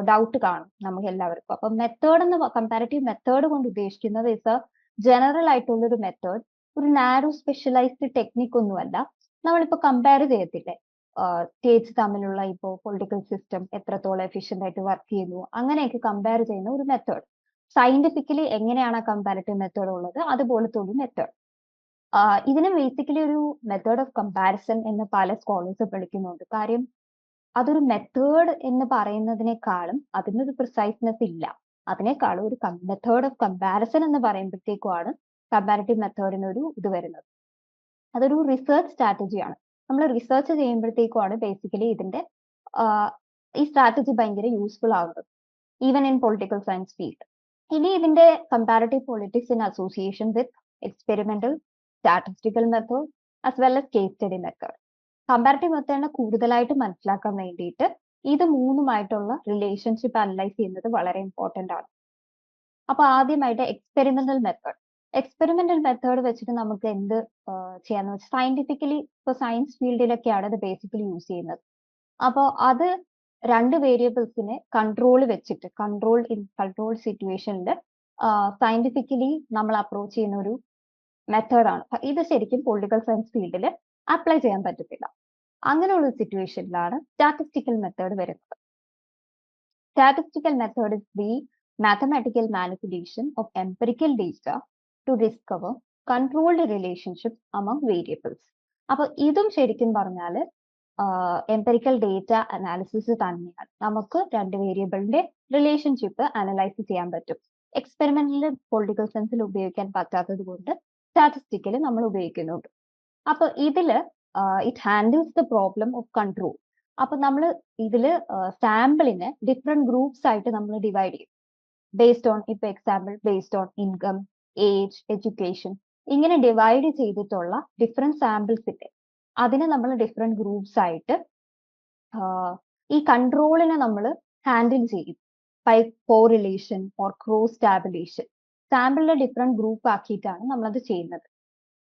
ഡൗട്ട് കാണും നമുക്ക് എല്ലാവർക്കും. അപ്പൊ കമ്പാരറ്റീവ് മെത്തേഡ് കൊണ്ട് ഉദ്ദേശിക്കുന്നത് ഇസ് എ ജനറൽ ആയിട്ടുള്ള ഒരു മെത്തേഡ്, ഒരു നാരോ സ്പെഷ്യലൈസ്ഡ് ടെക്നിക് ഒന്നുമല്ല. നമ്മളിപ്പോ കമ്പയർ ചെയ്യത്തില്ലേ സ്റ്റേറ്റ്സ് തമ്മിലുള്ള ഇപ്പോൾ പൊളിറ്റിക്കൽ സിസ്റ്റം എത്രത്തോളം എഫിഷ്യന്റ് ആയിട്ട് വർക്ക് ചെയ്യുന്നു, അങ്ങനെയൊക്കെ കമ്പയർ ചെയ്യുന്ന ഒരു മെത്തേഡ്. സയന്റിഫിക്കലി എങ്ങനെയാണ് ആ കമ്പാരറ്റീവ് മെത്തേഡ് ഉള്ളത്, അതുപോലത്തെ ഒരു മെത്തേഡ്. ഇതിനെ ബേസിക്കലി ഒരു മെത്തേഡ് ഓഫ് കമ്പാരിസൺ എന്ന് പല സ്കോളേഴ്സ് വിളിക്കുന്നുണ്ട്. കാര്യം അതൊരു മെത്തേഡ് എന്ന് പറയുന്നതിനേക്കാളും അതിനൊരു പ്രിസൈസ്നെസ് ഇല്ല. അതിനേക്കാളും ഒരു മെത്തേഡ് ഓഫ് കമ്പാരിസൺ എന്ന് പറയുമ്പോഴത്തേക്കുമാണ് കമ്പാരറ്റീവ് മെത്തേഡിന് ഒരു ഇത് വരുന്നത്. അതൊരു റിസർച്ച് സ്ട്രാറ്റജിയാണ്. നമ്മൾ റിസർച്ച് ചെയ്യുമ്പോഴത്തേക്കുമാണ് ബേസിക്കലി ഇതിന്റെ ഈ സ്ട്രാറ്റജി ഭയങ്കര യൂസ്ഫുൾ ആവുന്നത്, even in political science field. ഇനി ഇതിന്റെ comparative politics in association with experimental, statistical method as well as case study method. Comparative മെത്തേഡിനെ കൂടുതലായിട്ട് മനസ്സിലാക്കാൻ വേണ്ടിയിട്ട് ഇത് മൂന്നുമായിട്ടുള്ള റിലേഷൻഷിപ്പ് അനലൈസ് ചെയ്യുന്നത് വളരെ ഇമ്പോർട്ടന്റ് ആണ്. അപ്പൊ ആദ്യമായിട്ട് എക്സ്പെരിമെന്റൽ മെത്തേഡ് വെച്ചിട്ട് നമുക്ക് എന്ത് ചെയ്യാന്ന് വെച്ചാൽ സയന്റിഫിക്കലി ഇപ്പൊ സയൻസ് ഫീൽഡിലൊക്കെയാണ് അത് ബേസിക്കലി യൂസ് ചെയ്യുന്നത്. അപ്പോൾ അത് രണ്ട് വേരിയബിൾസിനെ കൺട്രോൾ സിറ്റുവേഷനിൽ സയന്റിഫിക്കലി നമ്മൾ അപ്രോച്ച് ചെയ്യുന്ന ഒരു മെത്തേഡാണ്. ഇത് ശരിക്കും പൊളിറ്റിക്കൽ സയൻസ് ഫീൽഡിൽ അപ്ലൈ ചെയ്യാൻ പറ്റത്തില്ല. അങ്ങനെയുള്ള സിറ്റുവേഷനിലാണ് സ്റ്റാറ്റിസ്റ്റിക്കൽ മെത്തേഡ് വരുന്നത്. Statistical method is the mathematical manipulation of empirical data to discover controlled relationships among variables. അപ്പൊ ഇതും ശരിക്കും പറഞ്ഞാൽ എംപെറിക്കൽ ഡേറ്റ അനാലിസിസ് തന്നെയാണ്. നമുക്ക് രണ്ട് വേരിയബിളിന്റെ റിലേഷൻഷിപ്പ് അനലൈസ് ചെയ്യാൻ പറ്റും. എക്സ്പെരിമെന്റൽ പൊളിറ്റിക്കൽ സയൻസിൽ ഉപയോഗിക്കാൻ പറ്റാത്തത് കൊണ്ട് സ്റ്റാറ്റിസ്റ്റിക്കൽ നമ്മൾ ഉപയോഗിക്കുന്നുണ്ട്. അപ്പൊ ഇതില് it handles the problem of control. അപ്പൊ നമ്മൾ ഇതിൽ സാമ്പിളിനെ ഡിഫറെന്റ് ഗ്രൂപ്പ്സ് ആയിട്ട് നമ്മൾ ഡിവൈഡ് ചെയ്യും ബേസ്ഡ് ഓൺ, ഇപ്പൊ example based on income, age, education, ഇങ്ങനെ ഡിവൈഡ് ചെയ്തിട്ടുള്ള ഡിഫറെന്റ് സാമ്പിൾസ് ഇല്ലേ, അതിനെ നമ്മൾ ഡിഫറെന്റ് ഗ്രൂപ്പ്സ് ആയിട്ട് ഈ കൺട്രോളിനെ നമ്മൾ ഹാൻഡിൽ ചെയ്യും by correlation or cross tabulation. സാമ്പിളിലെ ഡിഫറെന്റ് ഗ്രൂപ്പ് ആക്കിയിട്ടാണ് നമ്മളത് ചെയ്യുന്നത്.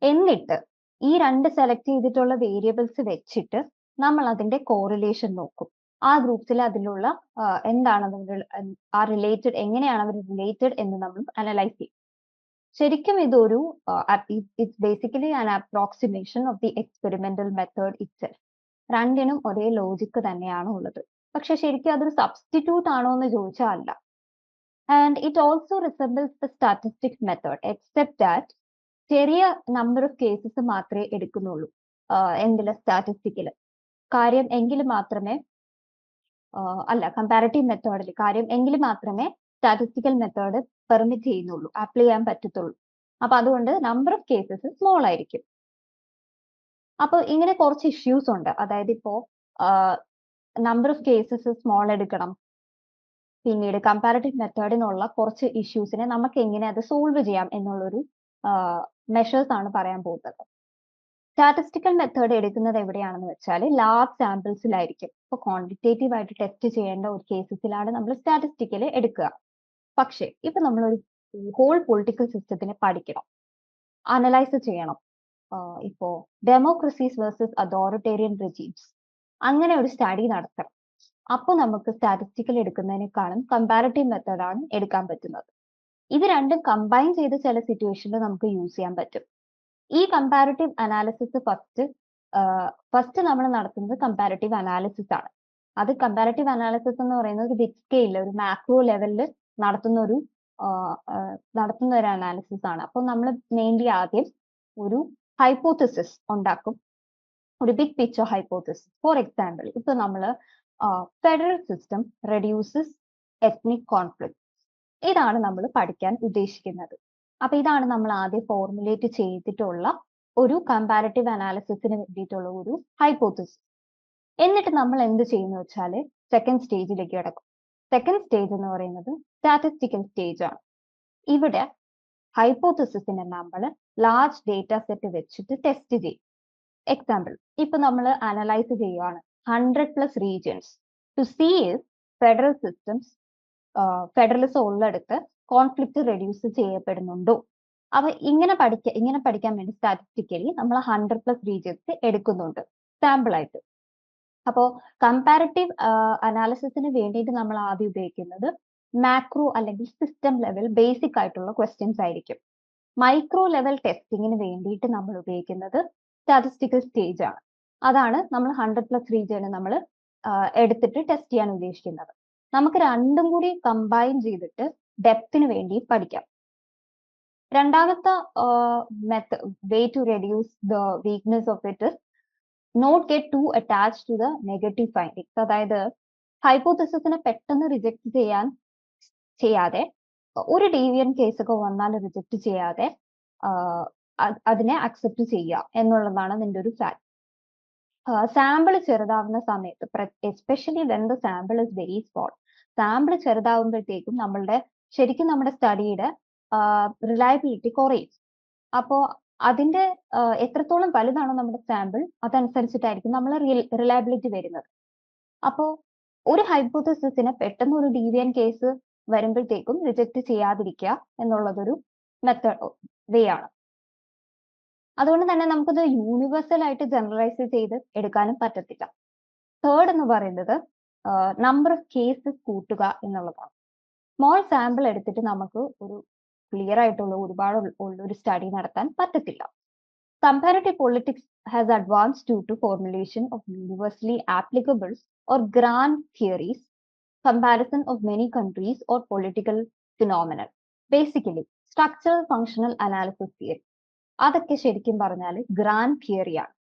എന്നിട്ട് ഈ രണ്ട് സെലക്ട് ചെയ്തിട്ടുള്ള വേരിയബിൾസ് വെച്ചിട്ട് നമ്മൾ അതിന്റെ കോറിലേഷൻ നോക്കും. ആ ഗ്രൂപ്പ്സിൽ അതിലുള്ള എന്താണ് ആ റിലേറ്റഡ്, എങ്ങനെയാണ് അവർ റിലേറ്റഡ് എന്ന് നമ്മൾ അനലൈസ് ചെയ്യും. ശരിക്കും ഇതൊരു it's basically an approximation of the experimental method itself. രണ്ടിനും ഒരേ ലോജിക്ക് തന്നെയാണ് ഉള്ളത്. പക്ഷെ ശരിക്കും അതൊരു സബ്സ്റ്റിറ്റ്യൂട്ട് ആണോ എന്ന് ചോദിച്ചാൽ അല്ല. And it also resembles the statistics method except that ചെറിയ നമ്പർ ഓഫ് കേസസ് മാത്രമേ എടുക്കുന്നുള്ളൂ എന്തില്, സ്റ്റാറ്റിസ്റ്റിക്കല്. കാര്യം എങ്കിൽ മാത്രമേ അല്ല കമ്പാരറ്റീവ് മെത്തേഡിൽ കാര്യം എങ്കിൽ മാത്രമേ സ്റ്റാറ്റിസ്റ്റിക്കൽ മെത്തേഡ് പെർമിറ്റ് ചെയ്യുന്നുള്ളൂ, അപ്ലൈ ചെയ്യാൻ പറ്റത്തുള്ളൂ. അപ്പൊ അതുകൊണ്ട് നമ്പർ ഓഫ് കേസസ് സ്മോൾ ആയിരിക്കും. അപ്പൊ ഇങ്ങനെ കുറച്ച് ഇഷ്യൂസ് ഉണ്ട്. അതായത് ഇപ്പോ നമ്പർ ഓഫ് കേസസ് സ്മോൾ എടുക്കണം, പിന്നീട് കമ്പാരറ്റീവ് മെത്തേഡിനുള്ള കുറച്ച് ഇഷ്യൂസിനെ നമുക്ക് എങ്ങനെ അത് സോൾവ് ചെയ്യാം എന്നുള്ളൊരു മെഷേഴ്സ് ആണ് പറയാൻ പോകുന്നത്. സ്റ്റാറ്റിസ്റ്റിക്കൽ മെത്തേഡ് എടുക്കുന്നത് എവിടെയാണെന്ന് വെച്ചാൽ ലാർജ് സാമ്പിൾസിലായിരിക്കും. ഇപ്പൊ ക്വാണ്ടിറ്റേറ്റീവ് ആയിട്ട് ടെസ്റ്റ് ചെയ്യേണ്ട ഒരു കേസസിലാണ് നമ്മൾ സ്റ്റാറ്റിസ്റ്റിക്കൽ എടുക്കുക. പക്ഷേ ഇപ്പൊ നമ്മളൊരു ഹോൾ പൊളിറ്റിക്കൽ സിസ്റ്റത്തിനെ പഠിക്കണം, അനലൈസ് ചെയ്യണം. ഇപ്പോ ഡെമോക്രസീസ് വേഴ്സസ് അതോറിറ്റേറിയൻ റെജീംസ്, അങ്ങനെ ഒരു സ്റ്റഡി നടത്തണം. അപ്പോൾ നമുക്ക് സ്റ്റാറ്റിസ്റ്റിക്കൽ എടുക്കുന്നതിനേക്കാളും കമ്പാരറ്റീവ് മെത്തേഡാണ് എടുക്കാൻ പറ്റുന്നത്. ഇത് രണ്ടും കമ്പൈൻ ചെയ്ത് ചില സിറ്റുവേഷനിൽ നമുക്ക് യൂസ് ചെയ്യാൻ പറ്റും. ഈ കമ്പാരറ്റീവ് അനാലിസിസ് ഫസ്റ്റ് നമ്മൾ നടത്തുന്നത് കമ്പാരറ്റീവ് അനാലിസിസ് ആണ്. അത് കമ്പാരറ്റീവ് അനാലിസിസ് എന്ന് പറയുന്നത് ബിഗ് സ്കെയിലിൽ ഒരു മാക്രോ ലെവലിൽ നടത്തുന്ന ഒരു അനാലിസിസ് ആണ്. അപ്പോൾ നമ്മൾ മെയിൻലി ആദ്യം ഒരു ഹൈപ്പോത്തിസിസ് ഉണ്ടാക്കും, ഒരു big picture hypothesis. For example, ഇപ്പൊ നമ്മൾ federal system reduces ethnic conflict, ഇതാണ് നമ്മൾ പഠിക്കാൻ ഉദ്ദേശിക്കുന്നത്. അപ്പൊ ഇതാണ് നമ്മൾ ആദ്യം ഫോർമുലേറ്റ് ചെയ്തിട്ടുള്ള ഒരു കമ്പാരറ്റീവ് അനാലിസിസിന് വേണ്ടിയിട്ടുള്ള ഒരു ഹൈപ്പോത്തിസിസ്. എന്നിട്ട് നമ്മൾ എന്ത് ചെയ്യുന്നു വെച്ചാൽ സെക്കൻഡ് സ്റ്റേജിലേക്ക് കിടക്കും. സെക്കൻഡ് സ്റ്റേജ് എന്ന് പറയുന്നത് സ്റ്റാറ്റിസ്റ്റിക്കൽ സ്റ്റേജ് ആണ്. ഇവിടെ ഹൈപ്പോത്തിസിസിനെ നമ്മൾ ലാർജ് ഡേറ്റ സെറ്റ് വെച്ചിട്ട് ടെസ്റ്റ് ചെയ്യും. എക്സാമ്പിൾ, ഇപ്പൊ നമ്മൾ അനലൈസ് ചെയ്യുകയാണ് 100+ regions to see if federal systems federalism ഉള്ളിടത്ത് കോൺഫ്ലിക്റ്റ് റെഡ്യൂസ് ചെയ്യപ്പെടുന്നുണ്ടോ. അപ്പൊ ഇങ്ങനെ പഠിക്കാൻ വേണ്ടി സ്റ്റാറ്റിസ്റ്റിക്കലി നമ്മൾ 100+ റീജിയൻസ് എടുക്കുന്നുണ്ട് സാമ്പിൾ ആയിട്ട്. അപ്പോൾ കമ്പാരറ്റീവ് അനാലിസിസിന് വേണ്ടിയിട്ട് നമ്മൾ ആദ്യം ഉപയോഗിക്കുന്നത് മാക്രോ അല്ലെങ്കിൽ സിസ്റ്റം ലെവൽ ബേസിക് ആയിട്ടുള്ള ക്വസ്റ്റ്യൻസ് ആയിരിക്കും. മൈക്രോ ലെവൽ ടെസ്റ്റിങ്ങിന് വേണ്ടിയിട്ട് നമ്മൾ ഉപയോഗിക്കുന്നത് സ്റ്റാറ്റിസ്റ്റിക്കൽ സ്റ്റേജ് ആണ്. അതാണ് നമ്മൾ 100+ റീജിയന് നമ്മൾ എടുത്തിട്ട് ടെസ്റ്റ് ചെയ്യാൻ ഉദ്ദേശിക്കുന്നത്. നമുക്ക് രണ്ടും കൂടി കമ്പൈൻ ചെയ്തിട്ട് ഡെപ്തിന് വേണ്ടി പഠിക്കാം. രണ്ടാമത്തെ way to reduce the weakness of it is not get to attach to the negative findings. അതായത് ഹൈപ്പോത്തിസിസിനെ പെട്ടെന്ന് റിജക്ട് ചെയ്യാതെ, ഒരു ഡീവിയൻ കേസൊക്കെ വന്നാൽ റിജക്ട് ചെയ്യാതെ അതിനെ അക്സെപ്റ്റ് ചെയ്യുക എന്നുള്ളതാണ് നിന്റെ ഒരു ഫാക്ട്. സാമ്പിൾ ചെറുതാവുന്ന സമയത്ത്, especially when the sample is very small, sample ചെറുതാവുമ്പോഴത്തേക്കും ശരിക്കും നമ്മുടെ സ്റ്റഡിയുടെ റിലയബിലിറ്റി കുറയും. അപ്പോൾ അതിന്റെ എത്രത്തോളം വലുതാണോ നമ്മുടെ സാമ്പിൾ അതനുസരിച്ചിട്ടായിരിക്കും നമ്മൾ റിലയബിലിറ്റി വരുന്നത്. അപ്പോൾ ഒരു ഹൈപ്പോത്തിസിസിനെ പെട്ടെന്ന് ഒരു ഡീവിയൻ കേസ് വരുമ്പോഴത്തേക്കും റിജക്ട് ചെയ്യാതിരിക്കുക എന്നുള്ളതൊരു വേ ആണ്. അതുകൊണ്ട് തന്നെ നമുക്കത് യൂണിവേഴ്സൽ ആയിട്ട് ജനറലൈസ് ചെയ്ത് എടുക്കാനും പറ്റത്തില്ല. തേർഡ് എന്ന് പറയുന്നത് നമ്പർ ഓഫ് കേസസ് കൂട്ടുക എന്നുള്ളതാണ്. സ്മോൾ സാമ്പിൾ എടുത്തിട്ട് നമുക്ക് ഒരു ക്ലിയർ ആയിട്ടുള്ള ഒരുപാട് ഒരു സ്റ്റഡി നടത്താൻ പറ്റത്തില്ല. Comparative politics has advanced due to formulation of universally applicable or grand theories, comparison of many countries or political phenomenal. Basically structural functional analysis theory, അതൊക്കെ ശരിക്കും പറഞ്ഞാൽ ഗ്രാൻഡ് തിയറിയാണ്.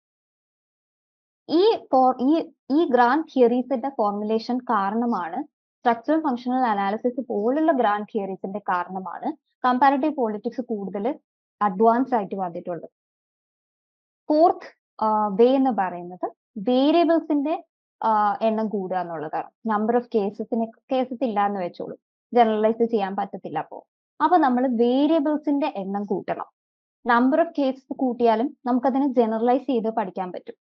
ഈ ഗ്രാൻഡ് തിയറീസിന്റെ ഫോർമുലേഷൻ കാരണമാണ്, സ്ട്രക്ചറൽ ഫങ്ഷണൽ അനാലിസിസ് പോലുള്ള grand തിയറീസിന്റെ കാരണമാണ് കമ്പാരറ്റീവ് പൊളിറ്റിക്സ് കൂടുതൽ അഡ്വാൻസ് ആയിട്ട് വന്നിട്ടുള്ളത്. ഫോർത്ത് വേ എന്ന് പറയുന്നത് വേരിയബിൾസിന്റെ എണ്ണം കൂടുക എന്നുള്ളതാണ്. നമ്പർ ഓഫ് കേസസ് ഇല്ല എന്ന് വെച്ചോളൂ, ജനറലൈസ് ചെയ്യാൻ പറ്റത്തില്ല. അപ്പൊ നമ്മൾ വേരിയബിൾസിന്റെ എണ്ണം കൂട്ടണം. നമ്പർ ഓഫ് കേസസ് കൂട്ടിയാലും നമുക്കതിനെ ജനറലൈസ് ചെയ്ത് പഠിക്കാൻ പറ്റും.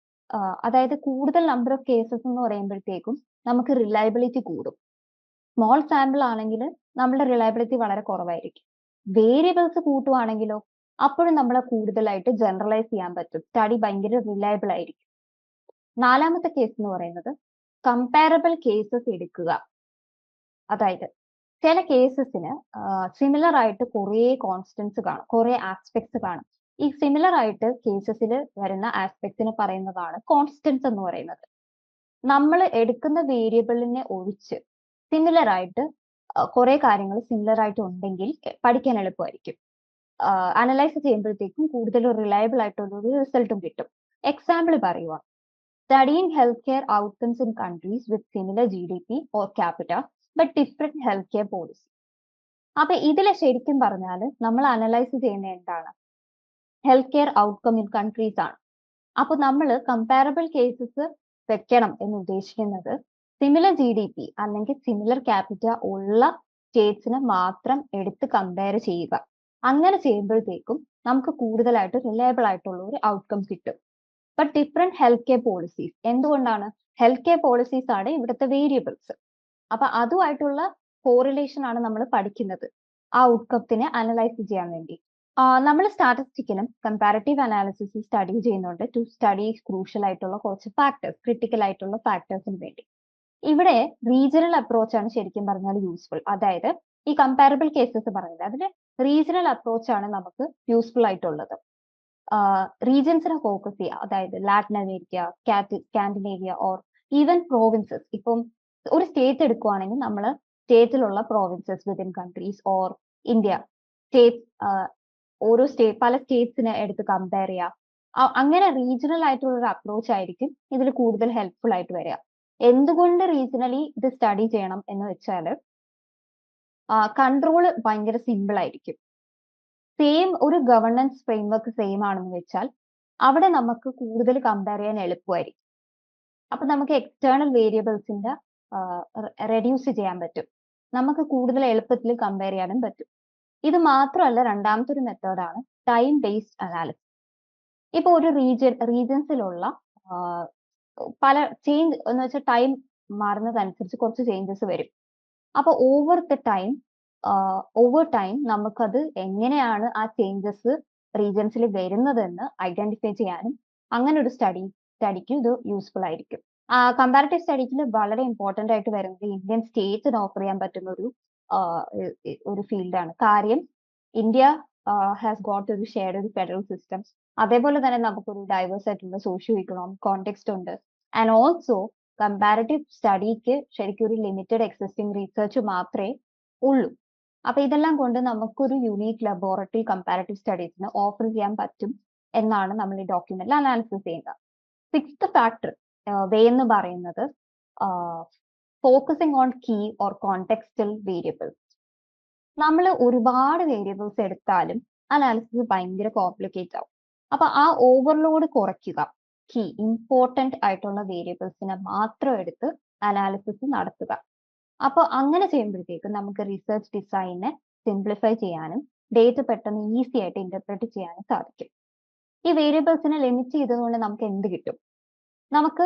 അതായത് കൂടുതൽ നമ്പർ ഓഫ് കേസസ് എന്ന് പറയുമ്പോഴത്തേക്കും നമുക്ക് റിലയബിലിറ്റി കൂടും. സ്മോൾ സാമ്പിൾ ആണെങ്കിൽ നമ്മുടെ റിലയബിലിറ്റി വളരെ കുറവായിരിക്കും. വേരിയബിൾസ് കൂട്ടുവാണെങ്കിലോ അപ്പോഴും നമ്മളെ കൂടുതലായിട്ട് ജനറലൈസ് ചെയ്യാൻ പറ്റും. സ്റ്റഡി ഭയങ്കര റിലയബിൾ ആയിരിക്കും. നാലാമത്തെ കേസ് എന്ന് പറയുന്നത് കമ്പാരബിൾ കേസസ് എടുക്കുക. അതായത് ചില കേസസിന് സിമിലർ ആയിട്ട് കുറേ കോൺസ്റ്റൻസ് കാണും, കുറേ ആസ്പെക്ട്സ് കാണും. ഈ സിമിലർ ആയിട്ട് കേസസിൽ വരുന്ന ആസ്പെക്ട്സിന് പറയുന്നതാണ് കോൺസ്റ്റൻസ് എന്ന് പറയുന്നത്. നമ്മൾ എടുക്കുന്ന വേരിയബിളിനെ ഒഴിച്ച് സിമിലർ ആയിട്ട് കുറെ കാര്യങ്ങൾ സിമിലർ ആയിട്ട് ഉണ്ടെങ്കിൽ പഠിക്കാൻ എളുപ്പമായിരിക്കും. അനലൈസ് ചെയ്യുമ്പോഴത്തേക്കും കൂടുതൽ റിലയബിൾ ആയിട്ടുള്ള ഒരു റിസൾട്ടും കിട്ടും. എക്സാമ്പിൾ പറയുക, studying healthcare outcomes in countries with similar GDP or capita but different healthcare policy. അപ്പൊ ഇതിലെ ശരിക്കും പറഞ്ഞാൽ നമ്മൾ അനലൈസ് ചെയ്യുന്ന എന്താണ്? Health care outcome in countries ആണ്. അപ്പൊ നമ്മൾ കമ്പാരബിൾ കേസസ് വെക്കണം എന്ന് ഉദ്ദേശിക്കുന്നത് സിമിലർ GDP അല്ലെങ്കിൽ സിമിലർ ക്യാപിറ്റ ഉള്ള സ്റ്റേറ്റ്സിനെ മാത്രം എടുത്ത് കമ്പയർ ചെയ്യുക. അങ്ങനെ ചെയ്യുമ്പോഴത്തേക്കും നമുക്ക് കൂടുതലായിട്ട് റിലയബിൾ ആയിട്ടുള്ള ഒരു ഔട്ട്കം കിട്ടും. But different health care policies, എന്തുകൊണ്ടാണ്? ഹെൽത്ത് കെയർ പോളിസീസ് ആണ് ഇവിടുത്തെ വേരിയബിൾസ്. അപ്പൊ അതുമായിട്ടുള്ള കോറിലേഷൻ ആണ് നമ്മൾ പഠിക്കുന്നത് ആ ഔട്ട്കത്തിനെ അനലൈസ് ചെയ്യാൻ വേണ്ടി. നമ്മൾ സ്റ്റാറ്റിസ്റ്റിക്കിലും കമ്പാരറ്റീവ് അനാലിസിസും സ്റ്റഡി ചെയ്യുന്നുണ്ട് ടു സ്റ്റഡി ക്രൂഷ്യൽ ആയിട്ടുള്ള കുറച്ച് ഫാക്ടേഴ്സ്, ക്രിട്ടിക്കൽ ആയിട്ടുള്ള ഫാക്ടേഴ്സിന് വേണ്ടി. ഇവിടെ റീജിയണൽ അപ്രോച്ച് ആണ് ശരിക്കും പറഞ്ഞാൽ യൂസ്ഫുൾ. അതായത് ഈ കമ്പാരബിൾ കേസസ് പറഞ്ഞത് അതിന്റെ റീജിയണൽ അപ്രോച്ച് ആണ് നമുക്ക് യൂസ്ഫുൾ ആയിട്ടുള്ളത്. റീജിയൻസിനെ ഫോക്കസ് ചെയ്യുക, അതായത് Latin America, Scandinavia or even provinces. ഇപ്പം ഒരു സ്റ്റേറ്റ് എടുക്കുവാണെങ്കിൽ നമ്മൾ സ്റ്റേറ്റിലുള്ള provinces within countries or India state, ഓരോ പല സ്റ്റേറ്റ്സിനെ എടുത്ത് കമ്പയർ ചെയ്യുക. അങ്ങനെ റീജിയണൽ ആയിട്ടുള്ള ഒരു അപ്രോച്ച് ആയിരിക്കും ഇതിൽ കൂടുതൽ ഹെൽപ്ഫുൾ ആയിട്ട് വരിക. എന്തുകൊണ്ട് റീജിയണലി ഇത് സ്റ്റഡി ചെയ്യണം എന്ന് വെച്ചാൽ കൺട്രോൾ ഭയങ്കര സിമ്പിൾ ആയിരിക്കും. സെയിം ഒരു ഗവർണൻസ് ഫ്രെയിംവർക്ക് സെയിം ആണെന്ന് വെച്ചാൽ അവിടെ നമുക്ക് കൂടുതൽ കമ്പയർ ചെയ്യാൻ എളുപ്പമായിരിക്കും. അപ്പൊ നമുക്ക് എക്സ്റ്റേണൽ വേരിയബിൾസിന്റെ റെഡ്യൂസ് ചെയ്യാൻ പറ്റും, നമുക്ക് കൂടുതൽ എളുപ്പത്തിൽ കമ്പയർ ചെയ്യാനും പറ്റും. ഇത് മാത്രമല്ല, രണ്ടാമത്തെ ഒരു മെത്തേഡാണ് ടൈം ബേസ്ഡ് അനാലിസിസ്. ഇപ്പൊ ഒരു റീജിയൻസിലുള്ള പല ചേഞ്ച് എന്ന് വെച്ചാൽ ടൈം മാറുന്നതനുസരിച്ച് കുറച്ച് ചേഞ്ചസ് വരും. അപ്പൊ ഓവർ ടൈം നമുക്കത് എങ്ങനെയാണ് ആ ചേഞ്ചസ് റീജിയൻസിൽ വരുന്നതെന്ന് ഐഡന്റിഫൈ ചെയ്യാനും അങ്ങനെ ഒരു സ്റ്റഡിക്ക് ഇത് യൂസ്ഫുൾ ആയിരിക്കും. കമ്പാരിറ്റീവ് സ്റ്റഡിക്കിൽ വളരെ ഇമ്പോർട്ടന്റ് ആയിട്ട് വരുന്നത് ഇന്ത്യൻ സ്റ്റേറ്റ്സിന് ഓഫർ ചെയ്യാൻ പറ്റുന്ന ഒരു ഫീൽഡാണ്. കാര്യം ഇന്ത്യ ഹാസ് ഗോട്ട് ഒരു ഷെയർഡ് ഒരു ഫെഡറൽ സിസ്റ്റം. അതേപോലെ തന്നെ നമുക്കൊരു ഡൈവേഴ്സ് ആയിട്ടുള്ള സോഷ്യോ ഇക്കണോമിക് കോണ്ടെക്സ്റ്റ് ഉണ്ട്. ആൻഡ് ഓൾസോ കമ്പാരിറ്റീവ് സ്റ്റഡിക്ക് ശരിക്കും ഒരു ലിമിറ്റഡ് എക്സിസ്റ്റിംഗ് റിസർച്ച് മാത്രമേ ഉള്ളൂ. അപ്പൊ ഇതെല്ലാം കൊണ്ട് നമുക്കൊരു യുണീക് ലബോറട്ടറി കമ്പാരിറ്റീവ് സ്റ്റഡീസിന് ഓഫർ ചെയ്യാൻ പറ്റും എന്നാണ് നമ്മൾ ഈ ഡോക്യുമെന്റിൽ അനാലിസിസ് ചെയ്യുന്നത്. സിക്സ്ത് ഫാക്ടർ വേ എന്ന് പറയുന്നത് focusing on key or contextual variables. നമ്മൾ ഒരുപാട് വേരിയബിൾസ് എടുത്താലും അനാലിസിസ് ഭയങ്കര കോംപ്ലിക്കേറ്റ് ആവും. അപ്പൊ ആ ഓവർലോഡ് കുറയ്ക്കുക, കീ ഇമ്പോർട്ടന്റ് ആയിട്ടുള്ള വേരിയബിൾസിനെ മാത്രം എടുത്ത് അനാലിസിസ് നടത്തുക. അപ്പൊ അങ്ങനെ ചെയ്യുമ്പോഴത്തേക്കും നമുക്ക് റിസർച്ച് ഡിസൈനെ സിംപ്ലിഫൈ ചെയ്യാനും ഡേറ്റ പെട്ടെന്ന് ഈസി ആയിട്ട് ഇന്റർപ്രറ്റ് ചെയ്യാനും സാധിക്കും. ഈ വേരിയബിൾസിനെ ലിമിറ്റ് ചെയ്തതുകൊണ്ട് നമുക്ക് എന്ത് കിട്ടും? നമുക്ക്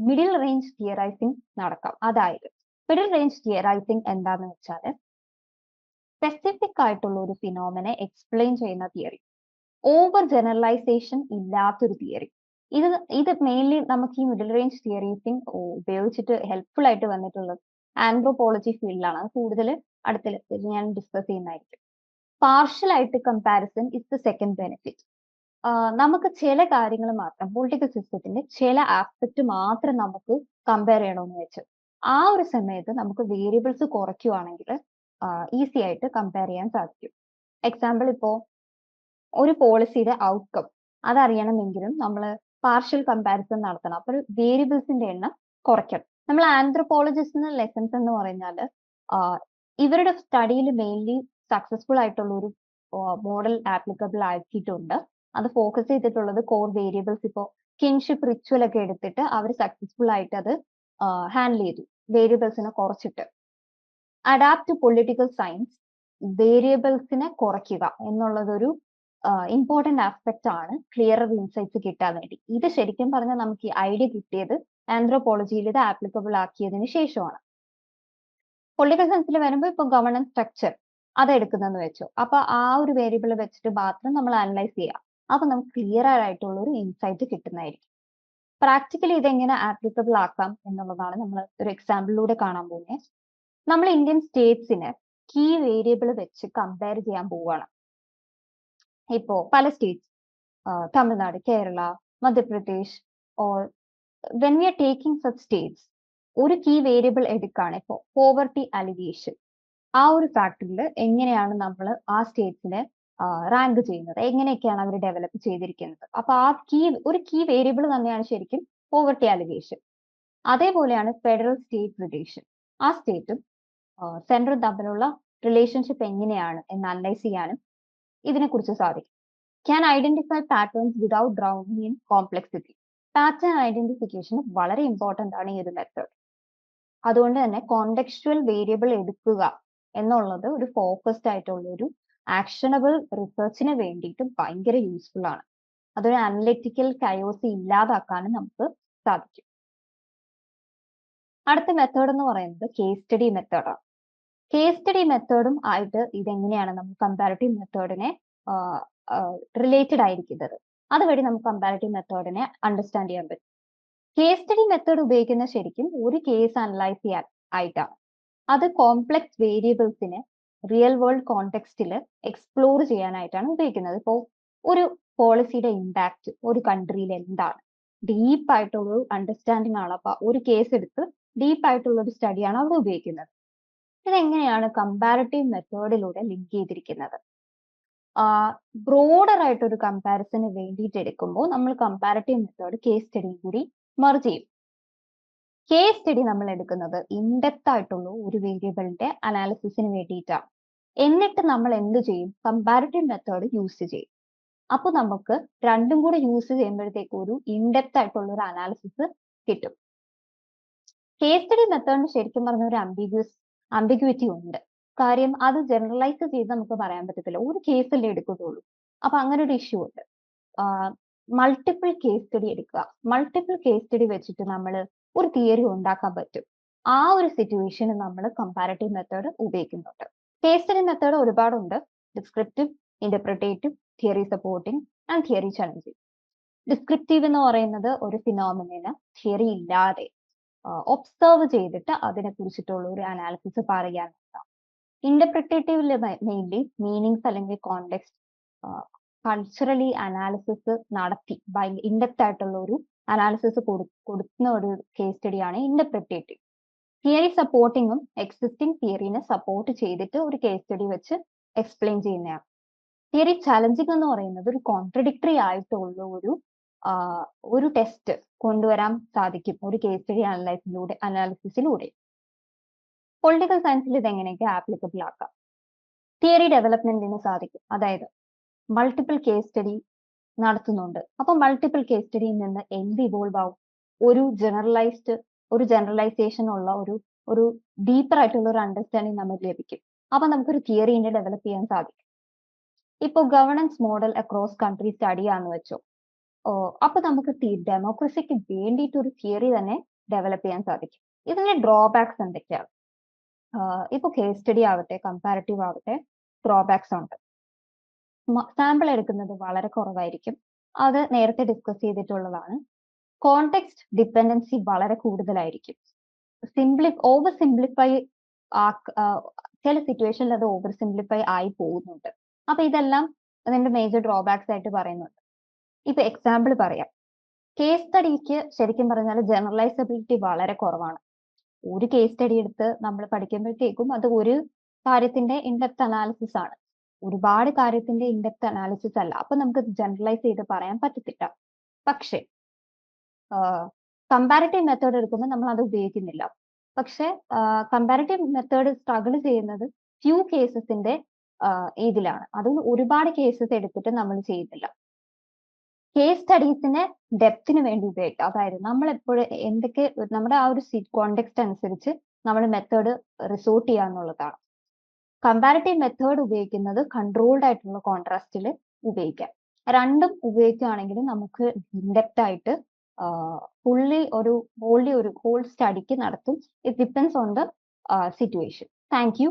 മിഡിൽ റേഞ്ച് തിയറൈസിങ് നടക്കാം. അതായത് മിഡിൽ റേഞ്ച് തിയറൈസിങ് എന്താന്ന് വെച്ചാൽ സ്പെസിഫിക് ആയിട്ടുള്ള ഒരു ഫിനോമിനെ എക്സ്പ്ലെയിൻ ചെയ്യുന്ന തിയറി, ഓവർ ജനറലൈസേഷൻ ഇല്ലാത്തൊരു തിയറി. ഇത് മെയിൻലി നമുക്ക് ഈ മിഡിൽ റേഞ്ച് തിയറീസിങ് ഉപയോഗിച്ചിട്ട് ഹെൽപ്ഫുൾ ആയിട്ട് വന്നിട്ടുള്ളത് ആന്ത്രോപോളജി ഫീൽഡിലാണ്. അത് കൂടുതൽ അടുത്ത ഞാൻ ഡിസ്കസ് ചെയ്യുന്നതായിരിക്കും. പാർഷ്യൽ ആയിട്ട് comparison is the second benefit. നമുക്ക് ചില കാര്യങ്ങൾ മാത്രം, പൊളിറ്റിക്കൽ സിസ്റ്റത്തിന്റെ ചില ആസ്പെക്ട് മാത്രം നമുക്ക് കമ്പയർ ചെയ്യണമെന്ന് വെച്ച് ആ ഒരു സമയത്ത് നമുക്ക് വേരിയബിൾസ് കുറയ്ക്കുവാണെങ്കിൽ ഈസി ആയിട്ട് കമ്പയർ ചെയ്യാൻ സാധിക്കും. എക്സാമ്പിൾ, ഇപ്പോ ഒരു പോളിസിയുടെ ഔട്ട്കം അതറിയണമെങ്കിലും നമ്മൾ പാർഷ്യൽ കമ്പാരിസൺ നടത്തണം. അപ്പോൾ വേരിയബിൾസിന്റെ എണ്ണം കുറയ്ക്കണം. നമ്മൾ ആന്ത്രോപോളജിസ്റ്റിന്റെ ലെസൺസ് എന്ന് പറഞ്ഞാൽ ഇവരുടെ സ്റ്റഡിയിൽ മെയിൻലി സക്സസ്ഫുൾ ആയിട്ടുള്ള ഒരു മോഡൽ ആപ്ലിക്കബിൾ ആക്കിയിട്ടുണ്ട്. അത് ഫോക്കസ് ചെയ്തിട്ടുള്ളത് കോർ വേരിയബിൾസ്. ഇപ്പോൾ കിൻഷിപ്പ് റിച്വൽ ഒക്കെ എടുത്തിട്ട് അവർ സക്സസ്ഫുൾ ആയിട്ട് അത് ഹാൻഡിൽ ചെയ്തു, വേരിയബിൾസിനെ കുറച്ചിട്ട്. അഡാപ്റ്റ് പൊളിറ്റിക്കൽ സയൻസ്, വേരിയബിൾസിനെ കുറയ്ക്കുക എന്നുള്ളതൊരു ഇമ്പോർട്ടന്റ് ആസ്പെക്ട് ആണ് ക്ലിയറർ ഇൻസൈറ്റ്സ് കിട്ടാൻ വേണ്ടി. ഇത് ശരിക്കും പറഞ്ഞാൽ നമുക്ക് ഈ ഐഡിയ കിട്ടിയത് ആന്ത്രോപോളജിയിൽ ഇത് ആപ്ലിക്കബിൾ ആക്കിയതിന് ശേഷമാണ്. പൊളിറ്റിക്കൽ സയൻസിൽ വരുമ്പോൾ ഇപ്പൊ ഗവർണൻസ് സ്ട്രക്ചർ അതെടുക്കുന്നെന്ന് വെച്ചു, അപ്പൊ ആ ഒരു വേരിയബിൾ വെച്ചിട്ട് മാത്രം നമ്മൾ അനലൈസ് ചെയ്യാം. അപ്പൊ നമുക്ക് ക്ലിയർ ആയിട്ടുള്ള ഒരു ഇൻസൈറ്റ് കിട്ടുന്നതായിരിക്കും. പ്രാക്ടിക്കലി ഇതെങ്ങനെ ആപ്ലിക്കബിൾ ആക്കാം എന്നുള്ളതാണ് നമ്മൾ ഒരു എക്സാമ്പിളിലൂടെ കാണാൻ പോകുന്നത്. നമ്മൾ ഇന്ത്യൻ സ്റ്റേറ്റ്സിന് കീ വേരിയബിൾ വെച്ച് കമ്പയർ ചെയ്യാൻ പോവുകയാണ്. ഇപ്പോ പല States, Tamil Nadu, Kerala, Madhya Pradesh, or when we are taking such States, ഒരു കീ വേരിയബിൾ എടുക്കുകയാണ്. ഇപ്പോൾ പോവർട്ടി അലിഗേഷൻ, ആ ഒരു ഫാക്ടറിൽ എങ്ങനെയാണ് നമ്മൾ ആ സ്റ്റേറ്റ്സിനെ റാങ്ക് ചെയ്യുന്നത്, എങ്ങനെയൊക്കെയാണ് അവർ ഡെവലപ്പ് ചെയ്തിരിക്കുന്നത്. അപ്പൊ ആ ഒരു കീ വേരിയബിൾ തന്നെയാണ് ശരിക്കും പോവർട്ടി അലിഗേഷൻ. അതേപോലെയാണ് ഫെഡറൽ സ്റ്റേറ്റ് റിലേഷൻ, ആ സ്റ്റേറ്റും സെൻട്രൽ തമ്മിലുള്ള റിലേഷൻഷിപ്പ് എങ്ങനെയാണ് എന്ന് അനലൈസ് ചെയ്യാനും ഇതിനെക്കുറിച്ച് സാധിക്കും. Can identify patterns without drowning in complexity. Pattern identification വളരെ ഇമ്പോർട്ടന്റ് ആണ് ഈ ഒരു മെത്തേഡ്. അതുകൊണ്ട് തന്നെ കോണ്ടെക്സ്റ്റുവൽ വേരിയബിൾ എടുക്കുക എന്നുള്ളത് ഒരു ഫോക്കസ്ഡ് ആയിട്ടുള്ള ഒരു ആക്ഷനബിൾ റിസർച്ചിന് വേണ്ടിയിട്ട് ഭയങ്കര യൂസ്ഫുൾ ആണ്. അതൊരു അനലിറ്റിക്കൽ കയോസ് ഇല്ലാതാക്കാനും നമുക്ക് സാധിക്കും. അടുത്ത മെത്തേഡ് എന്ന് പറയുന്നത് കേസ് സ്റ്റഡി മെത്തേഡാണ്. കേസ് സ്റ്റഡി മെത്തേഡും ആയിട്ട് ഇതെങ്ങനെയാണ് നമ്മൾ കമ്പാരിറ്റീവ് മെത്തേഡിനെ റിലേറ്റഡ് ആയിരിക്കുന്നത്, അതുവഴി നമുക്ക് കമ്പാരിറ്റീവ് മെത്തേഡിനെ അണ്ടർസ്റ്റാൻഡ് ചെയ്യാൻ പറ്റും. കേസ് സ്റ്റഡി മെത്തേഡ് ഉപയോഗിക്കുന്ന ശരിക്കും ഒരു കേസ് അനലൈസ് ചെയ്യാൻ ആയിട്ടാണ്. അത് കോംപ്ലക്സ് വേരിയബിൾസിനെ റിയൽ വേൾഡ് കോണ്ടെക്സ്റ്റിൽ എക്സ്പ്ലോർ ചെയ്യാനായിട്ടാണ് ഉപയോഗിക്കുന്നത്. ഇപ്പോൾ ഒരു പോളിസിയുടെ ഇമ്പാക്ട് ഒരു കൺട്രിയിൽ എന്താണ്, ഡീപ്പ് ആയിട്ടുള്ള ഒരു അണ്ടർസ്റ്റാൻഡിംഗ് ആണ്. അപ്പൊ ഒരു കേസ് എടുത്ത് ഡീപ്പ് ആയിട്ടുള്ള ഒരു സ്റ്റഡിയാണ് അവിടെ ഉപയോഗിക്കുന്നത്. ഇതെങ്ങനെയാണ് കമ്പാരിറ്റീവ് മെത്തേഡിലൂടെ ലിങ്ക് ചെയ്തിരിക്കുന്നത്? ബ്രോഡർ ആയിട്ടൊരു കമ്പാരിസന് വേണ്ടിയിട്ട് എടുക്കുമ്പോൾ നമ്മൾ കമ്പാരിറ്റീവ് മെത്തേഡ് കേസ് സ്റ്റഡിയും കൂടി മെർജ് ചെയ്യും. കേസ് സ്റ്റഡി നമ്മൾ എടുക്കുന്നത് ഇൻഡെപ്ത് ആയിട്ടുള്ള ഒരു വേരിയബിളിന്റെ അനാലിസിസിന് വേണ്ടിയിട്ടാണ്. എന്നിട്ട് നമ്മൾ എന്ത് ചെയ്യും? കമ്പാരിറ്റീവ് മെത്തേഡ് യൂസ് ചെയ്യും. അപ്പൊ നമുക്ക് രണ്ടും കൂടെ യൂസ് ചെയ്യുമ്പോഴത്തേക്ക് ഒരു ഇൻഡെപ്ത് ആയിട്ടുള്ള ഒരു അനാലിസിസ് കിട്ടും. കേസ് സ്റ്റഡി മെത്തേഡിന് ശരിക്കും പറഞ്ഞ ഒരു അംബിഗ്വിറ്റി ഉണ്ട്. കാര്യം അത് ജനറലൈസ് ചെയ്ത് നമുക്ക് പറയാൻ പറ്റത്തില്ല, ഒരു കേസല്ലേ എടുക്കുകയുള്ളൂ. അപ്പൊ അങ്ങനെ ഒരു ഇഷ്യൂ ഉണ്ട്. മൾട്ടിപ്പിൾ കേസ് സ്റ്റഡി എടുക്കുക. മൾട്ടിപ്പിൾ കേസ് സ്റ്റഡി വെച്ചിട്ട് നമ്മൾ ഒരു തിയറി ഉണ്ടാക്കാൻ പറ്റും. ആ ഒരു സിറ്റുവേഷന് നമ്മൾ കമ്പാരിറ്റീവ് മെത്തേഡ് ഉപയോഗിക്കുന്നുണ്ട്. കേസ് സ്റ്റഡി മെത്തേഡ് ഒരുപാടുണ്ട്. Descriptive, interpretative, theory supporting and theory challenging. Descriptive എന്ന് പറയുന്നത് ഒരു ഫിനോമിനന് തിയറി ഇല്ലാതെ ഒബ്സർവ് ചെയ്തിട്ട് അതിനെ കുറിച്ചിട്ടുള്ള ഒരു അനാലിസിസ് പറയാനാണ്. ഇന്റർപ്രിറ്റേറ്റീവില് മെയിൻലി മീനിങ്സ് അല്ലെങ്കിൽ കോണ്ടെക്സ്റ്റ് കൾച്ചറലി അനാലിസിസ് നടത്തി ഇൻഡെപ്ത് ആയിട്ടുള്ള ഒരു അനാലിസിസ് കൊടുക്കുന്ന ഒരു കേസ് സ്റ്റഡിയാണ് ഇന്റർപ്രിറ്റേറ്റീവ്. തിയറി സപ്പോർട്ടിങ്ങും എക്സിസ്റ്റിംഗ് തിയറിനെ സപ്പോർട്ട് ചെയ്തിട്ട് ഒരു കേസ് സ്റ്റഡി വെച്ച് എക്സ്പ്ലെയിൻ ചെയ്യുന്നതാണ്. തിയറി ചലഞ്ചിങ് എന്ന് പറയുന്നത് ഒരു കോൺട്രഡിക്ടറി ആയിട്ടുള്ള ഒരു ടെസ്റ്റ് കൊണ്ടുവരാൻ സാധിക്കും ഒരു കേസ് സ്റ്റഡി അനാലിസിസിലൂടെ. പൊളിറ്റിക്കൽ സയൻസിൽ ഇത് എങ്ങനെയൊക്കെ ആപ്ലിക്കബിൾ ആക്കാം? തിയറി ഡെവലപ്മെന്റിന് സാധിക്കും. അതായത് മൾട്ടിപ്പിൾ കേസ് സ്റ്റഡി നടത്തുന്നുണ്ട്. അപ്പൊ മൾട്ടിപ്പിൾ കേസ് സ്റ്റഡിയിൽ നിന്ന് എന്ത് ഇവോൾവ് ആവും? ഒരു ജനറലൈസേഷൻ ഉള്ള ഒരു ഡീപ്പർ ആയിട്ടുള്ള ഒരു അണ്ടർസ്റ്റാൻഡിങ് നമുക്ക് ലഭിക്കും. അപ്പൊ നമുക്കൊരു തിയറിനെ ഡെവലപ്പ് ചെയ്യാൻ സാധിക്കും. ഇപ്പൊ governance model across country study ആണെന്ന് വെച്ചോ, അപ്പൊ നമുക്ക് ഡെമോക്രസിക്ക് വേണ്ടിയിട്ട് ഒരു തിയറി തന്നെ ഡെവലപ്പ് ചെയ്യാൻ സാധിക്കും. ഇതിന്റെ ഡ്രോബാക്സ് എന്തൊക്കെയാണ്? ഇപ്പൊ കേസ് സ്റ്റഡി ആവട്ടെ, കമ്പാരിറ്റീവ് ആവട്ടെ, ഡ്രോബാക്സ് ഉണ്ട്. സാമ്പിൾ എടുക്കുന്നത് വളരെ കുറവായിരിക്കും. അത് നേരത്തെ ഡിസ്കസ് ചെയ്തിട്ടുള്ളതാണ്. കോണ്ടെക്സ്റ്റ് ഡിപ്പെൻഡൻസി വളരെ കൂടുതലായിരിക്കും. ഓവർ സിംപ്ലിഫൈ ചില സിറ്റുവേഷനിൽ അത് ഓവർ സിംപ്ലിഫൈ ആയി പോകുന്നുണ്ട്. അപ്പൊ ഇതെല്ലാം അതിന്റെ മേജർ ഡ്രോബാക്സ് ആയിട്ട് പറയുന്നുണ്ട്. ഇപ്പൊ എക്സാമ്പിൾ പറയാം. കേസ് സ്റ്റഡിക്ക് ശരിക്കും പറഞ്ഞാൽ ജനറലൈസബിലിറ്റി വളരെ കുറവാണ്. ഒരു കേസ് സ്റ്റഡി എടുത്ത് നമ്മൾ പഠിക്കുമ്പോഴത്തേക്കും അത് ഒരു കാര്യത്തിന്റെ ഇൻഡെപ്ത് അനാലിസിസ് ആണ്, ഒരുപാട് കാര്യത്തിന്റെ ഇൻഡെപ്ത് അനാലിസിസ് അല്ല. അപ്പൊ നമുക്ക് ജനറലൈസ് ചെയ്ത് പറയാൻ പറ്റത്തില്ല. പക്ഷെ കമ്പാരിറ്റീവ് മെത്തേഡ് എടുക്കുമ്പോൾ നമ്മൾ അത് ഉപയോഗിക്കുന്നില്ല. പക്ഷെ കമ്പാരിറ്റീവ് മെത്തേഡ് സ്ട്രഗിൾ ചെയ്യുന്നത് ഫ്യൂ കേസസിന്റെ ഇതിലാണ്. അത് ഒരുപാട് കേസസ് എടുത്തിട്ട് നമ്മൾ ചെയ്യുന്നില്ല. കേസ് സ്റ്റഡീസിനെ ഡെപ്തിന് വേണ്ടി ഉപയോഗിക്കുക. അതായത് നമ്മൾ എപ്പോഴും എന്തൊക്കെ നമ്മുടെ ആ ഒരു കോണ്ടെക്സ്റ്റ് അനുസരിച്ച് നമ്മൾ മെത്തേഡ് റിസോർട്ട് ചെയ്യുക എന്നുള്ളതാണ്. കമ്പാരിറ്റീവ് മെത്തേഡ് ഉപയോഗിക്കുന്നത് കൺട്രോൾഡ് ആയിട്ടുള്ള കോൺട്രാസ്റ്റിൽ ഉപയോഗിക്കാം. രണ്ടും ഉപയോഗിക്കുകയാണെങ്കിൽ നമുക്ക് ഇൻഡെപ്ത് ആയിട്ട് ഫുള്ളി ഒരു ഹോൾ സ്റ്റഡിക്ക് നടത്തും. It depends on the situation. Thank you.